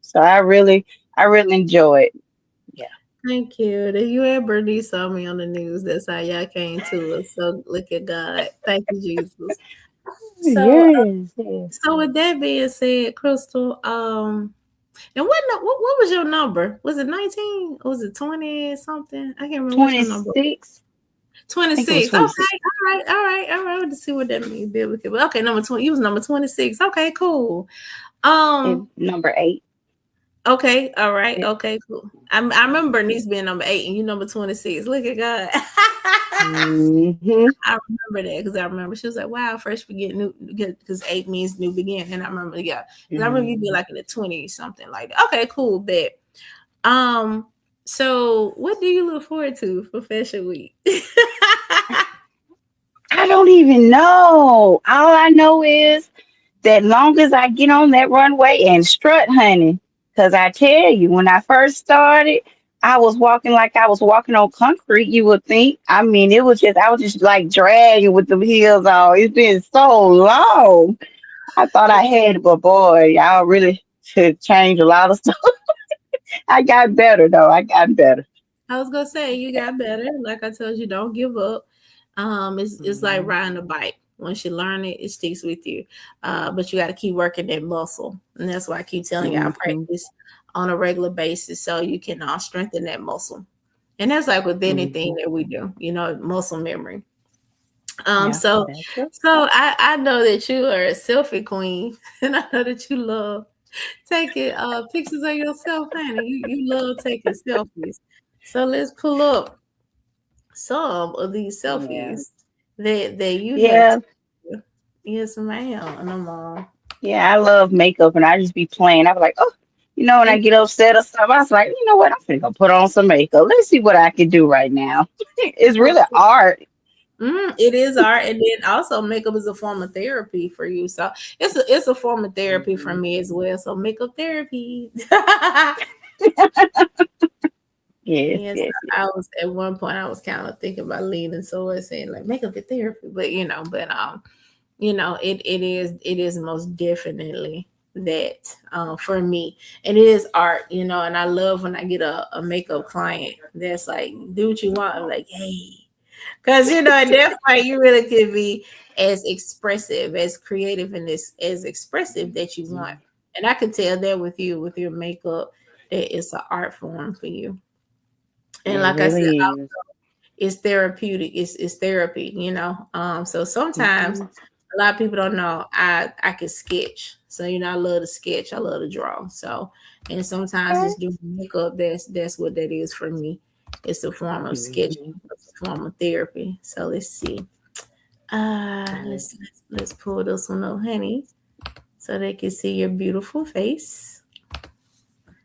So I really enjoy it. Yeah. Thank you. The you and Bernice saw me on the news. That's how y'all came to us. So look at God. Thank you, Jesus. So, Yes, yes. so with that being said, Crystal, and what was your number? Was it 19? Or was it 20 something? I can't remember what your number. 26. I think it was 26. Okay. 26. All right. Let's see what that means. Biblical. Okay, number 20. You was number 26. Okay, cool. And Um, number 8. okay, all right, Yeah. okay, cool. I remember Bernice being number 8 and you number 26. Look at God. Hmm. I remember that because I remember she was like, "Wow, fresh begin new," because 8 means new beginning. And I remember, yeah, because I remember you being Hmm. like in the 20s, something like that. Okay, cool, bet. Um, so what do you look forward to for Fashion Week? I don't even know. All I know is that long as I get on that runway and strut, honey, because I tell you, when I first started, I was walking like I was walking on concrete, you would think. I mean, I was just like dragging with the heels on. It's been so long. I thought I had it, but boy, y'all really should change a lot of stuff. I got better, though. I got better. I was gonna say you got better. Like I told you, don't give up. It's like Mhm. riding a bike. Once you learn it, it sticks with you. But you got to keep working that muscle, and that's why I keep telling you I Mhm. practice on a regular basis so you can strengthen that muscle. And that's like with anything Mhm. that we do, muscle memory. Yeah, So, that's true. so I know that you are a selfie queen, and I know that you love taking pictures of yourself, honey. You love taking selfies. So let's pull up some of these Yeah. selfies that you have Yeah. taken. Yes, ma'am. And I'm Yeah, I love makeup, and I just be playing. I be like, oh, when I and get upset or something, I was like, you know what? I'm finna go put on some makeup. Let's see what I can do right now. It's so really art. it is art, and then also makeup is a form of therapy for you. So it's a form of therapy for Mhm. me as well. So makeup therapy. Yes, Yes, yes, yes. I was at one point I was kind of thinking about leaning towards saying like makeup is therapy, but it is most definitely that for me, and it is art, and I love when I get a makeup client that's like, do what you want. I'm like, hey, Because at that point you really could be as expressive, as creative, and as expressive that you want. And I could tell that with you, with your makeup, that it's an art form for you. And It like I said, really is. it's therapeutic. It's therapy. So sometimes Hmm. a lot of people don't know I can sketch. So I love to sketch. I love to draw. So and sometimes Okay. just doing makeup, that's what that is for me. It's a form of sketching. Hmm. It's a form of therapy. So let's see. Let's pull this one up, honey, so they can see your beautiful face.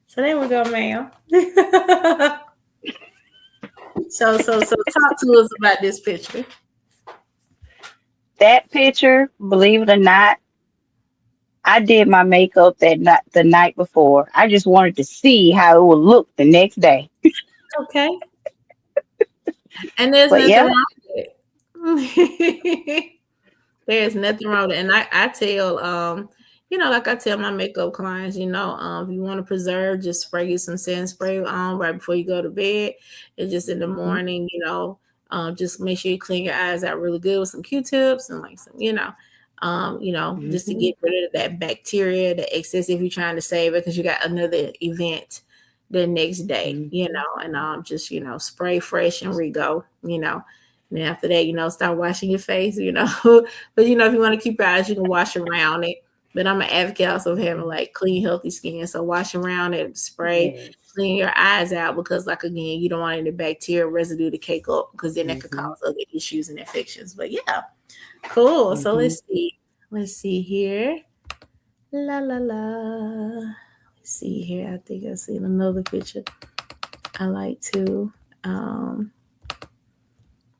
So there we go, ma'am. So talk to us about this picture. That picture, believe it or not, I did my makeup that night, the night before. I just wanted to see how it would look the next day. Okay. And there's But nothing yeah, wrong with it. There's nothing wrong with it. And I tell like I tell my makeup clients, if you want to preserve, just spray you some setting spray on right before you go to bed. And just in the hmm, morning, just make sure you clean your eyes out really good with some Q-tips and like some, just to hmm, get rid of that bacteria, the excess if you're trying to save it because you got another event the next day, hmm, and just, spray fresh and re-go. And then after that, start washing your face. But if you want to keep your eyes, you can wash around it. But I'm an advocate also of having like clean, healthy skin. So wash around it, spray, yes, clean your eyes out because, like again, you don't want any bacteria residue to cake up because then that could hmm, cause other issues and infections. But yeah, cool. So hmm. let's see. Let's see here. La la la. Let's see here. I think I seen another picture. I like to. Um,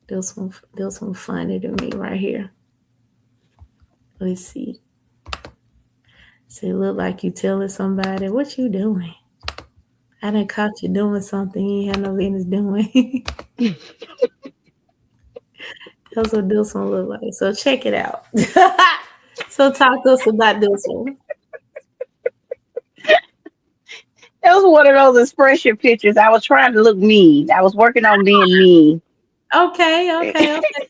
this one funny to me right here. Let's see. So it look like you telling somebody what you doing. I done caught you doing something you ain't had no business doing. That's what this one look like. So check it out. So talk to us about this one. That was one of those expression pictures. I was trying to look mean. I was working on being mean. Okay, okay, okay.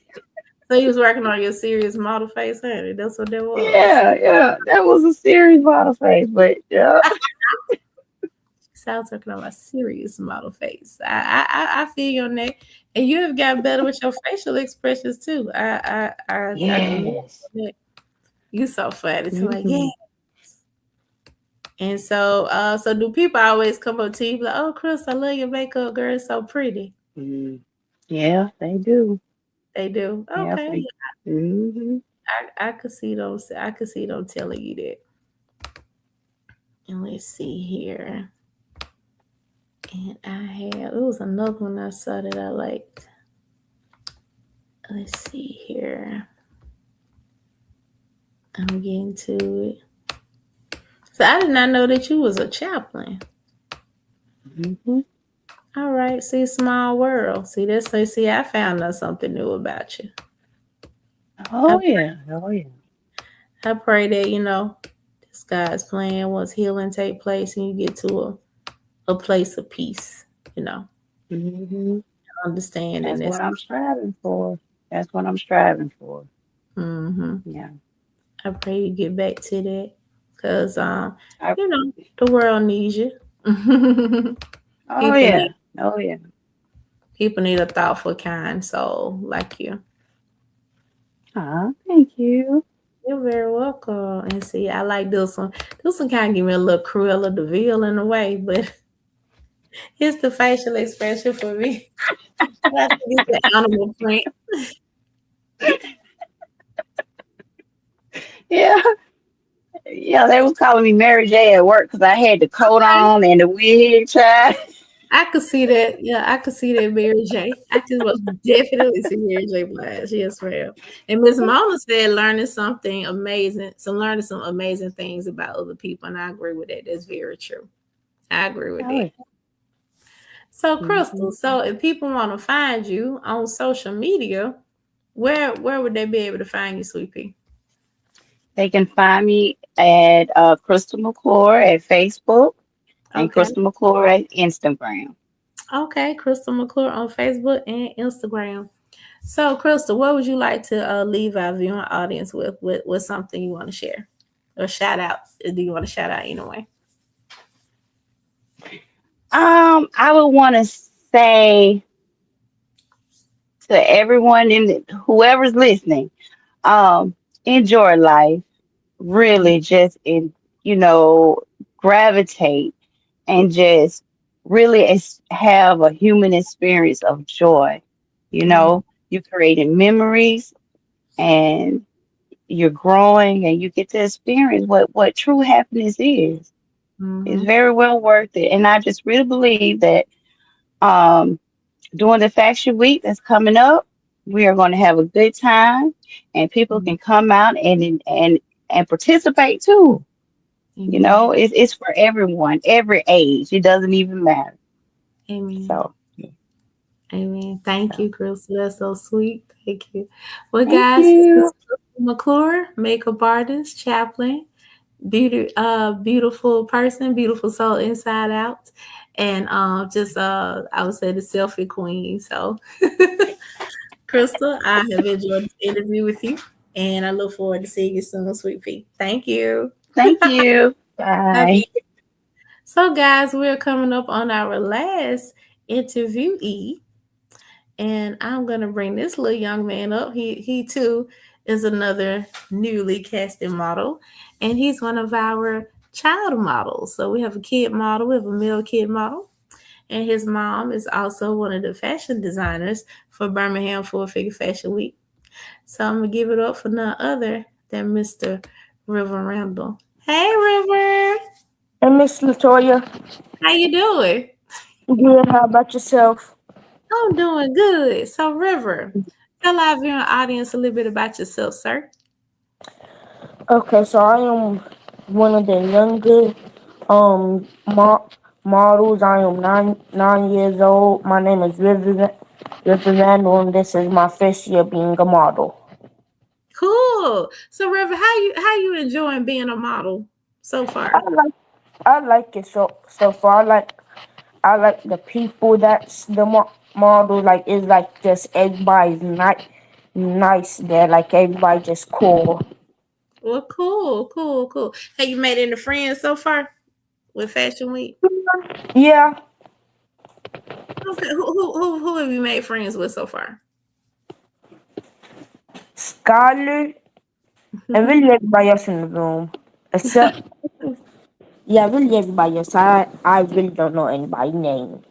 So you was working on your serious model face, honey. That's what that was. Yeah, yeah, that was a serious bottle face, but yeah, So I was working on my serious model face. I feel you on that. And you have gotten better with your facial expressions too. I commend you yes. on that. You so funny. So like, yeah. Hmm. And so do people always come up to you like, oh, Chris, I love your makeup, girl. It's so pretty. Hmm. Yeah, they do. They do. Yeah, Okay. they. Hmm. I could see them. I could see them telling you that. And let's see here. And it was another one I saw that I liked. Let's see here. I'm getting to it. So I did not know that you was a chaplain. Hmm. All right. See, small world. See, see, I found out something new about you. I, Oh yeah, oh yeah. I pray that, this God's plan once healing take place and you get to a place of peace, Hmm. understanding That's this. what I'm striving for. That's what I'm striving for. Mm-hmm. Yeah. I pray you get back to that because, I, the world needs you. oh people need yeah. Oh yeah. people need a thoughtful, kind soul like you. Ah, thank you. You're very welcome. And see, I like this one. This one kind of give me a little Cruella de Vil in a way, but it's the facial expression for me. I think it's the animal print. Yeah. Yeah, they was calling me Mary J at work because I had the coat on and the wig, child. I could see that. Yeah, I could see that Mary J. I could most definitely see Mary J. Blige. Yes, ma'am. And Miss Mona said learning something amazing, learning some amazing things about other people, and I agree with that. That's very true. I agree with Oh that. yeah. So, Hmm. Crystal, so if people want to find you on social media, where would they be able to find you, Sweet Pea? They can find me at Crystal McClure at Facebook and Okay. Crystal McClure at Instagram. Okay, Crystal McClure on Facebook and Instagram. So, Crystal, what would you like to leave our viewing audience with? With something you want to share or shout out? Do you want to shout out anyway? I would want to say to everyone whoever's listening, enjoy life. Really, just you know, gravitate and just really have a human experience of joy. You Mm-hmm. know, you're creating memories and you're growing and you get to experience what true happiness is. It's Mm-hmm. very well worth it. And I just really believe that um during the fashion week that's coming up, we are going to have a good time and people can come out and participate too. You Amen. know, it's for everyone, every age. It doesn't even matter. Amen. So, Amen. Thank so you, Crystal. That's so sweet. Thank you. Well, thank guys, this you. is Crystal McClure, makeup artist, chaplain, beautiful person, beautiful soul inside out, and just I would say the selfie queen. So, Crystal, I have enjoyed this interview with you, and I look forward to seeing you soon, sweet pea. Thank you. Thank you. Love you. Bye. So, guys, we're coming up on our last interviewee, and I'm gonna bring this little young man up. He too is another newly casted model, and he's one of our child models. So we have a kid model, we have a male kid model, and his mom is also one of the fashion designers for Birmingham Full Figured Fashion Week. So I'm gonna give it up for none other than Mr. Ryver Randall. Hey, River, And Miss Latoya, how you doing? good. How about yourself? I'm doing good. So, River, tell our viewing audience a little bit about yourself, sir. Okay, so I am one of the younger models. I am nine years old. My name is Ryver Randall, and this is my first year being a model. Cool. So, River, how you enjoying being a model so I far? like I like it so far. I like the people that's the model. Like it's like just everybody's nice there. Like everybody just cool. Well, cool, cool, cool. Have you made any friends so far with Fashion Week? Yeah, Okay, who have you made friends with so far? Skylar and really everybody else in the room. Except, yeah, really everybody else. I really don't know anybody's name.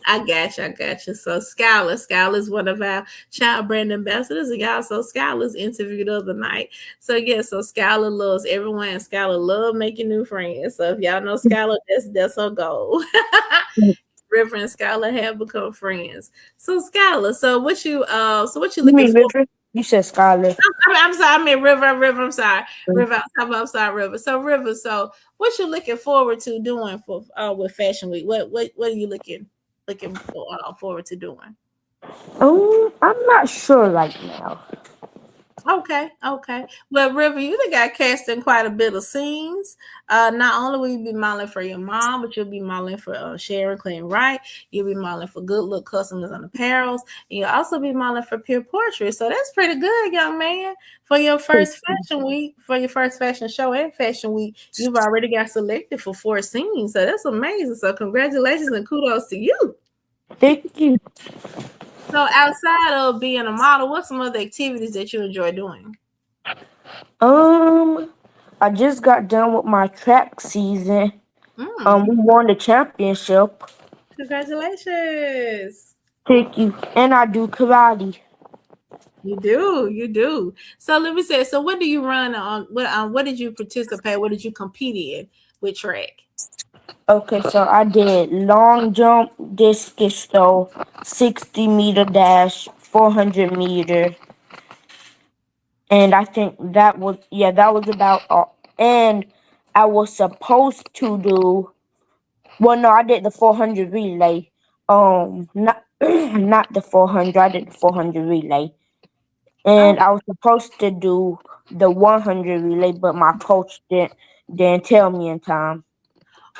I got you. I got you. So Skylar is one of our child brand ambassadors, and y'all. So Skylar's interviewed the other night. So yeah, so Skylar loves everyone, and Skylar love making new friends. So if y'all know Skylar, that's her goal. River and Skylar have become friends. So Skylar, so what you You looking mean for? River? You said Skylar. I'm sorry, I mean River. I'm sorry, River. I'm sorry, River. So River, so what you looking forward to doing for with Fashion Week? What are you looking forward to doing? I'm not sure right now. Okay, okay. Well, River, you done got cast in quite a bit of scenes. Not only will you be modeling for your mom, but you'll be modeling for Sharon Clean Wright. You'll be modeling for Good Look Customers and Apparels. And you'll also be modeling for Pure Portrait. So that's pretty good, young man. For your first fashion week, for your first fashion show and fashion week, you've already got selected for 4 scenes. So that's amazing. So congratulations and kudos to you. Thank you. So outside of being a model, what's some other activities that you enjoy doing? Um, I just got done with my track season. Mm. We won the championship. Congratulations. Thank you. And I do karate. You do. So let me say, so what do you run on? What did you participate? What did you compete in with track? Okay, so I did long jump, discus throw, 60-meter dash, 400-meter, and I think that was about all. And I was supposed to do. Well, no, I did the 400 relay. Not not the 400. I did the 400 relay, Oh, and I was supposed to do the 100 relay, but my coach didn't tell me in time.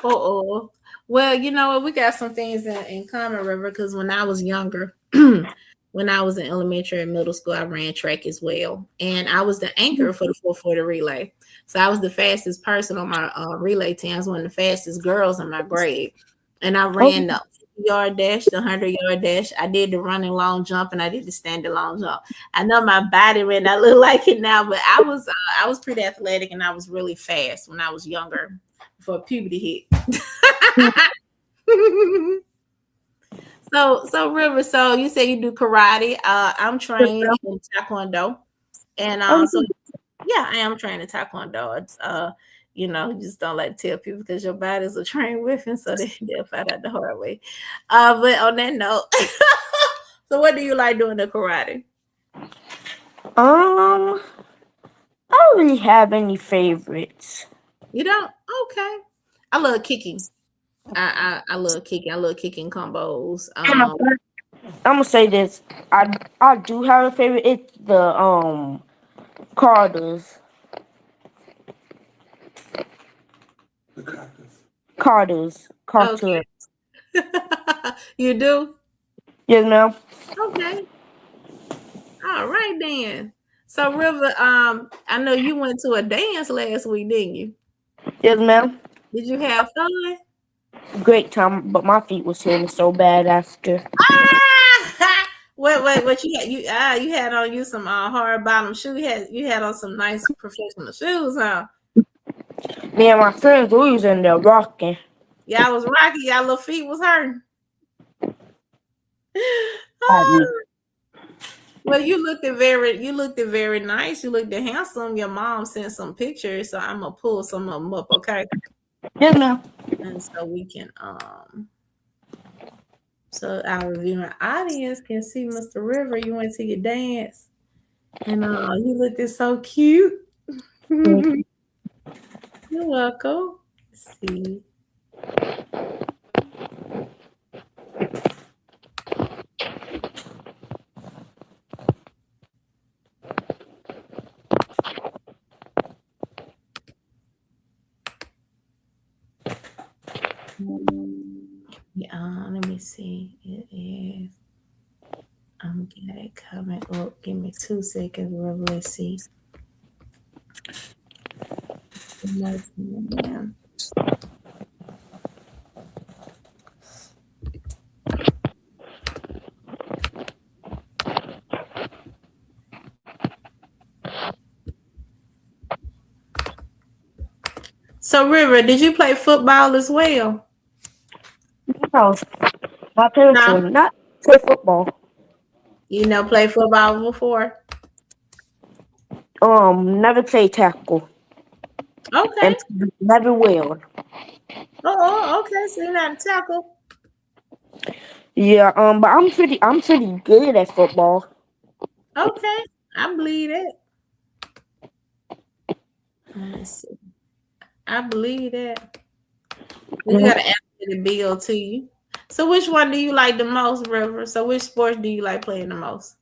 oh. Well, you know what? We got some things in common, River. Because when I was younger, when I was in elementary and middle school, I ran track as well. And I was the anchor for the 440 relay. So I was the fastest person on my relay team. I was one of the fastest girls in my grade. And I Oh, ran the yard dash, the 100-yard dash. I did the running long jump, and I did the standing long jump. I know my body may not look like it now, but I was pretty athletic, and I was really fast when I was younger before puberty hit. So River, so you say you do karate. I'm trained in taekwondo, and oh, so yeah, I am trained in taekwondo. You just don't like to tell people because your bodies are trained with, and so they'll find out the hard way. But on that note, so what do you like doing the karate? I don't really have any favorites. You don't? Okay. I love kicking. I love kicking. I love kicking combos. I'm gonna say this. I do have a favorite. It's the Carters. Carters. Okay. Carter. You do? Yes, ma'am. Okay. All right then. So River, I know you went to a dance last week, didn't you? Yes, ma'am. Did you have fun? Great time, but my feet was hurting so bad after. Ah! What you had on you some hard bottom shoe. You had on some nice professional shoes, huh? Me and my friends, we was in there rocking. Y'all was rocky. Y'all little feet was hurting. I do. Well, you looked very nice. You looked handsome. Your mom sent some pictures, so I'm gonna pull some of them up, okay? Yes, ma'am. And so we can so our viewing audience can see Mr. River. You went to your dance, and you looked so cute. You're welcome. Let's see. Let me see. It is. I'm getting it coming up. Give me 2 seconds, River. Let's see. So, River, did you play football as well? No, my parents No, will not play football. you know, play football before. Never play tackle Okay. and never will. Okay. So you're not a tackle. Yeah, but I'm pretty good at football. Okay, I believe it. Let's see. I believe that. We Mhm. got to answer the bill to you. So, which one do you like the most, River? So, which sports do you like playing the most?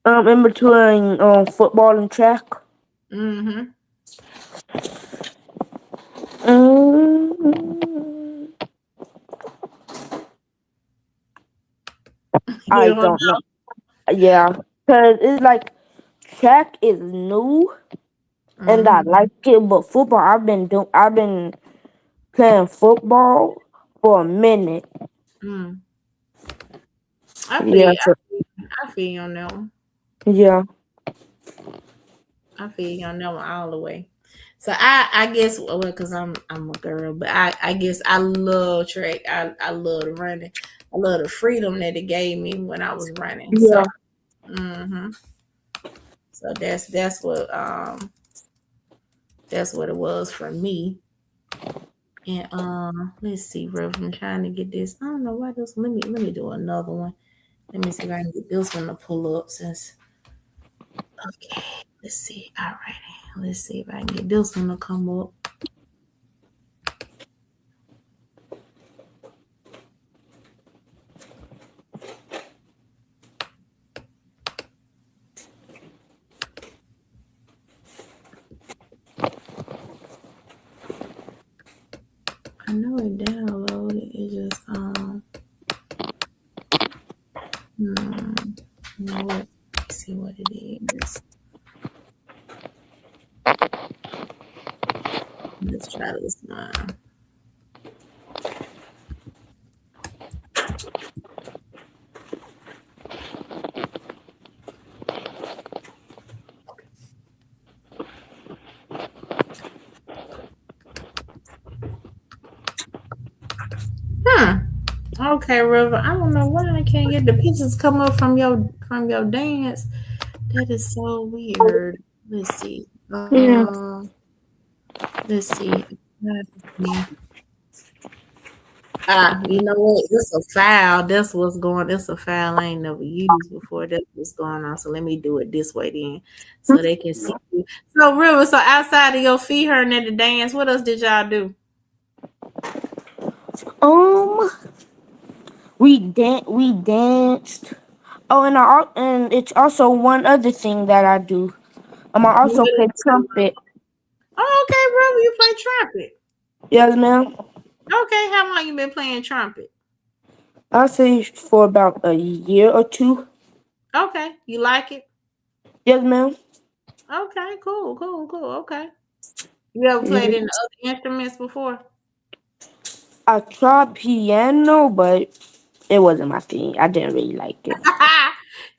In between football and track. Mm-hmm. Mm, You I don't don't know. Yeah, cause it's like track is new and know. I like it, but football I've been playing football for a minute. Mm. I Yeah, feel, so, I feel you on that one. yeah, I feel you on that one all the way. So I guess well because I'm a girl, but I guess I love track. I love the running. I love the freedom that it gave me when I was running. So yeah, hmm so that's what it was for me. And let's see, Rev. I'm trying to get this. I don't know why this. Let me do another one. Let me see if I can get this one to pull up since. Okay, let's see. All right, let's see if I can get this one to come up. I know it downloaded. It just hmm. You know what? Let's see what it is. Let's try this one. Hmm. Okay, River. I don't know why I can't get the pictures come up from your dance. That is so weird. Let's see. Yeah. Let's see. You know what? It's a file. That's what's going. It's a file I ain't never used before. That's what's going on. So let me do it this way then, so they can see you. So River. So outside of your feet hurting at the dance, what else did y'all do? Um, we danced. Oh, and it's also one other thing that I do. I You also did play it. trumpet. Oh, okay, River. You play trumpet. Yes, ma'am. Okay, how long you been playing trumpet? I'll say for about a year or two. Okay, you like it? Yes, ma'am. Okay, cool, cool, cool. Okay. You ever played Mhm. any other instruments before? I tried piano, but it wasn't my thing. I didn't really like it.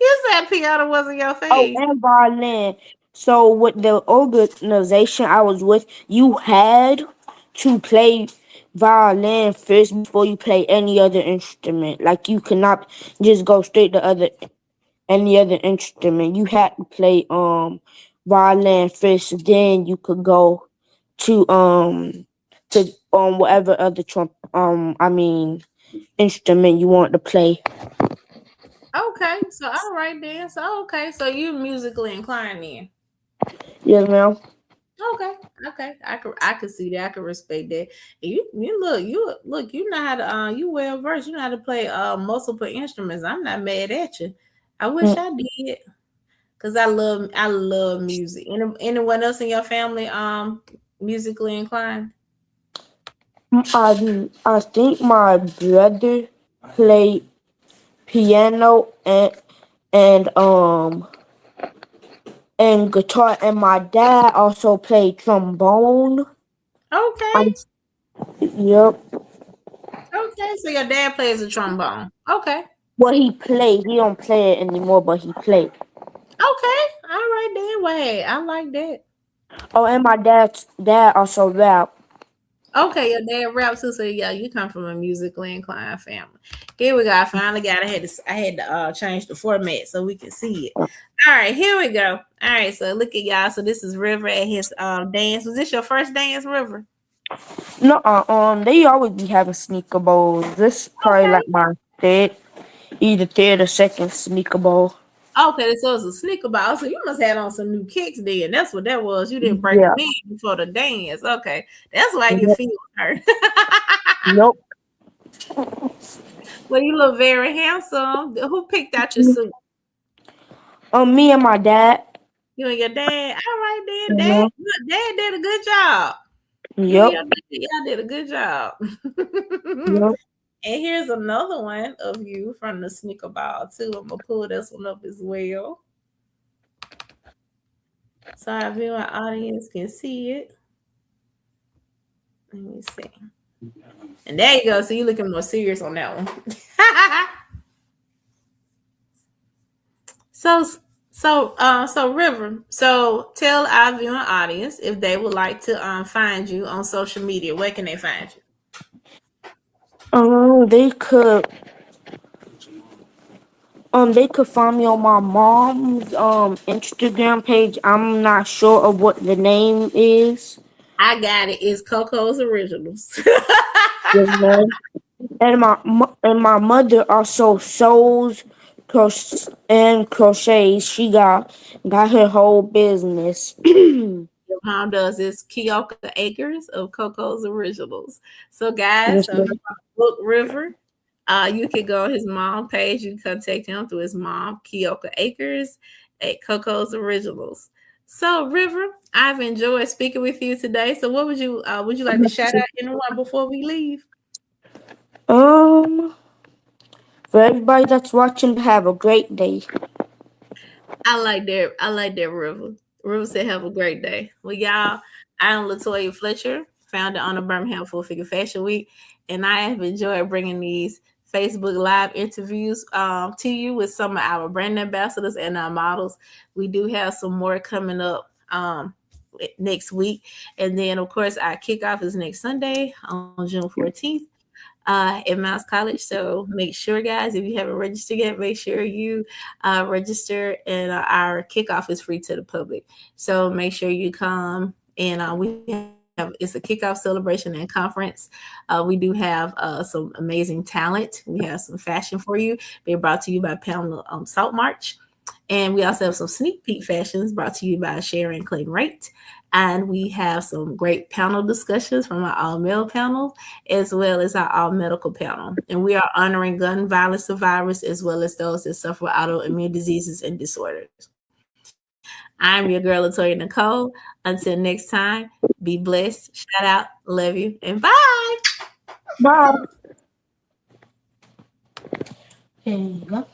You said piano wasn't your Oh, thing. and violin. So with the organization I was with, you had to play violin first before you play any other instrument. Like you could not just go straight to other any other instrument. You had to play violin first, then you could go to whatever other instrument you want to play. Okay, so all right then. So okay, so you musically inclined then. Yes, ma'am. Okay, okay, I could see that. I could respect that. And you know how to you well versed. You know how to play multiple instruments. I'm not mad at you. I wish Mm, I did because I love music. Anyone else in your family musically inclined? I think my brother played piano and and guitar, and my dad also played trombone. Okay, I, yep. okay. So your dad plays the trombone. Okay, Well, he played. He don't play it anymore, but he played. okay. All right then. Wait, I like that. Oh, and my dad's dad also rap. Okay, your dad rap too. So yeah, you come from a musically inclined family. Here we go. I finally got. I had to change the format so we can see it. All right, here we go. All right, so look at y'all. So this is River at his dance. Was this your first dance, River? No, they always be having sneaker bowls. This is probably Okay. like my third, either third or second sneaker bowl. Okay, so it's a sneaker ball. So you must have on some new kicks then. That's what that was. You didn't break Yeah. them in before the dance. Okay. That's why you Yep. feel hurt. Nope. Well, you look very handsome. Who picked out your suit? Me and my dad. You and your dad. All right, then. Dad, Mhm. look, Dad did a good job. You and Yep. your dad, y'all did a good job. Yep. And here's another one of you from the sneaker ball too. I'm gonna pull this one up as well, so our viewing audience can see it. Let me see. And there you go. So you looking more serious on that one. so so River. So tell our viewing audience if they would like to find you on social media. Where can they find you? They could they could find me on my mom's Instagram page. I'm not sure of what the name is. I got it. It's Coco's Originals. You know? And my mother also sews and crochets. She got her whole business. Your mom does is Keoka Acres of Coco's Originals. So guys, Yes, so if you ma'am. want to book River, you can go on his mom page. You can contact him through his mom, Keoka Acres at Coco's Originals. So River, I've enjoyed speaking with you today. So what would you like to shout out anyone before we leave? Um, for everybody that's watching, have a great day. I like that, River. River said, "Have a great day." Well, y'all, I am Latoya Fletcher, founder on the Birmingham Full Figured Fashion Week, and I have enjoyed bringing these Facebook Live interviews to you with some of our brand ambassadors and our models. We do have some more coming up next week, and then of course our kickoff is next Sunday on June 14th. At Mouse College. So make sure, guys, if you haven't registered yet, make sure you register. And our kickoff is free to the public. So make sure you come. And it's a kickoff celebration and conference. We do have some amazing talent. We have some fashion for you. They're brought to you by Pamela Salt March. And we also have some sneak peek fashions brought to you by Sharon Clayton Wright. And we have some great panel discussions from our all male panel, as well as our all medical panel. And we are honoring gun violence survivors, as well as those that suffer autoimmune diseases and disorders. I'm your girl, Latoya Nicole. Until next time, be blessed. Shout out, love you, and bye. Bye. There you go.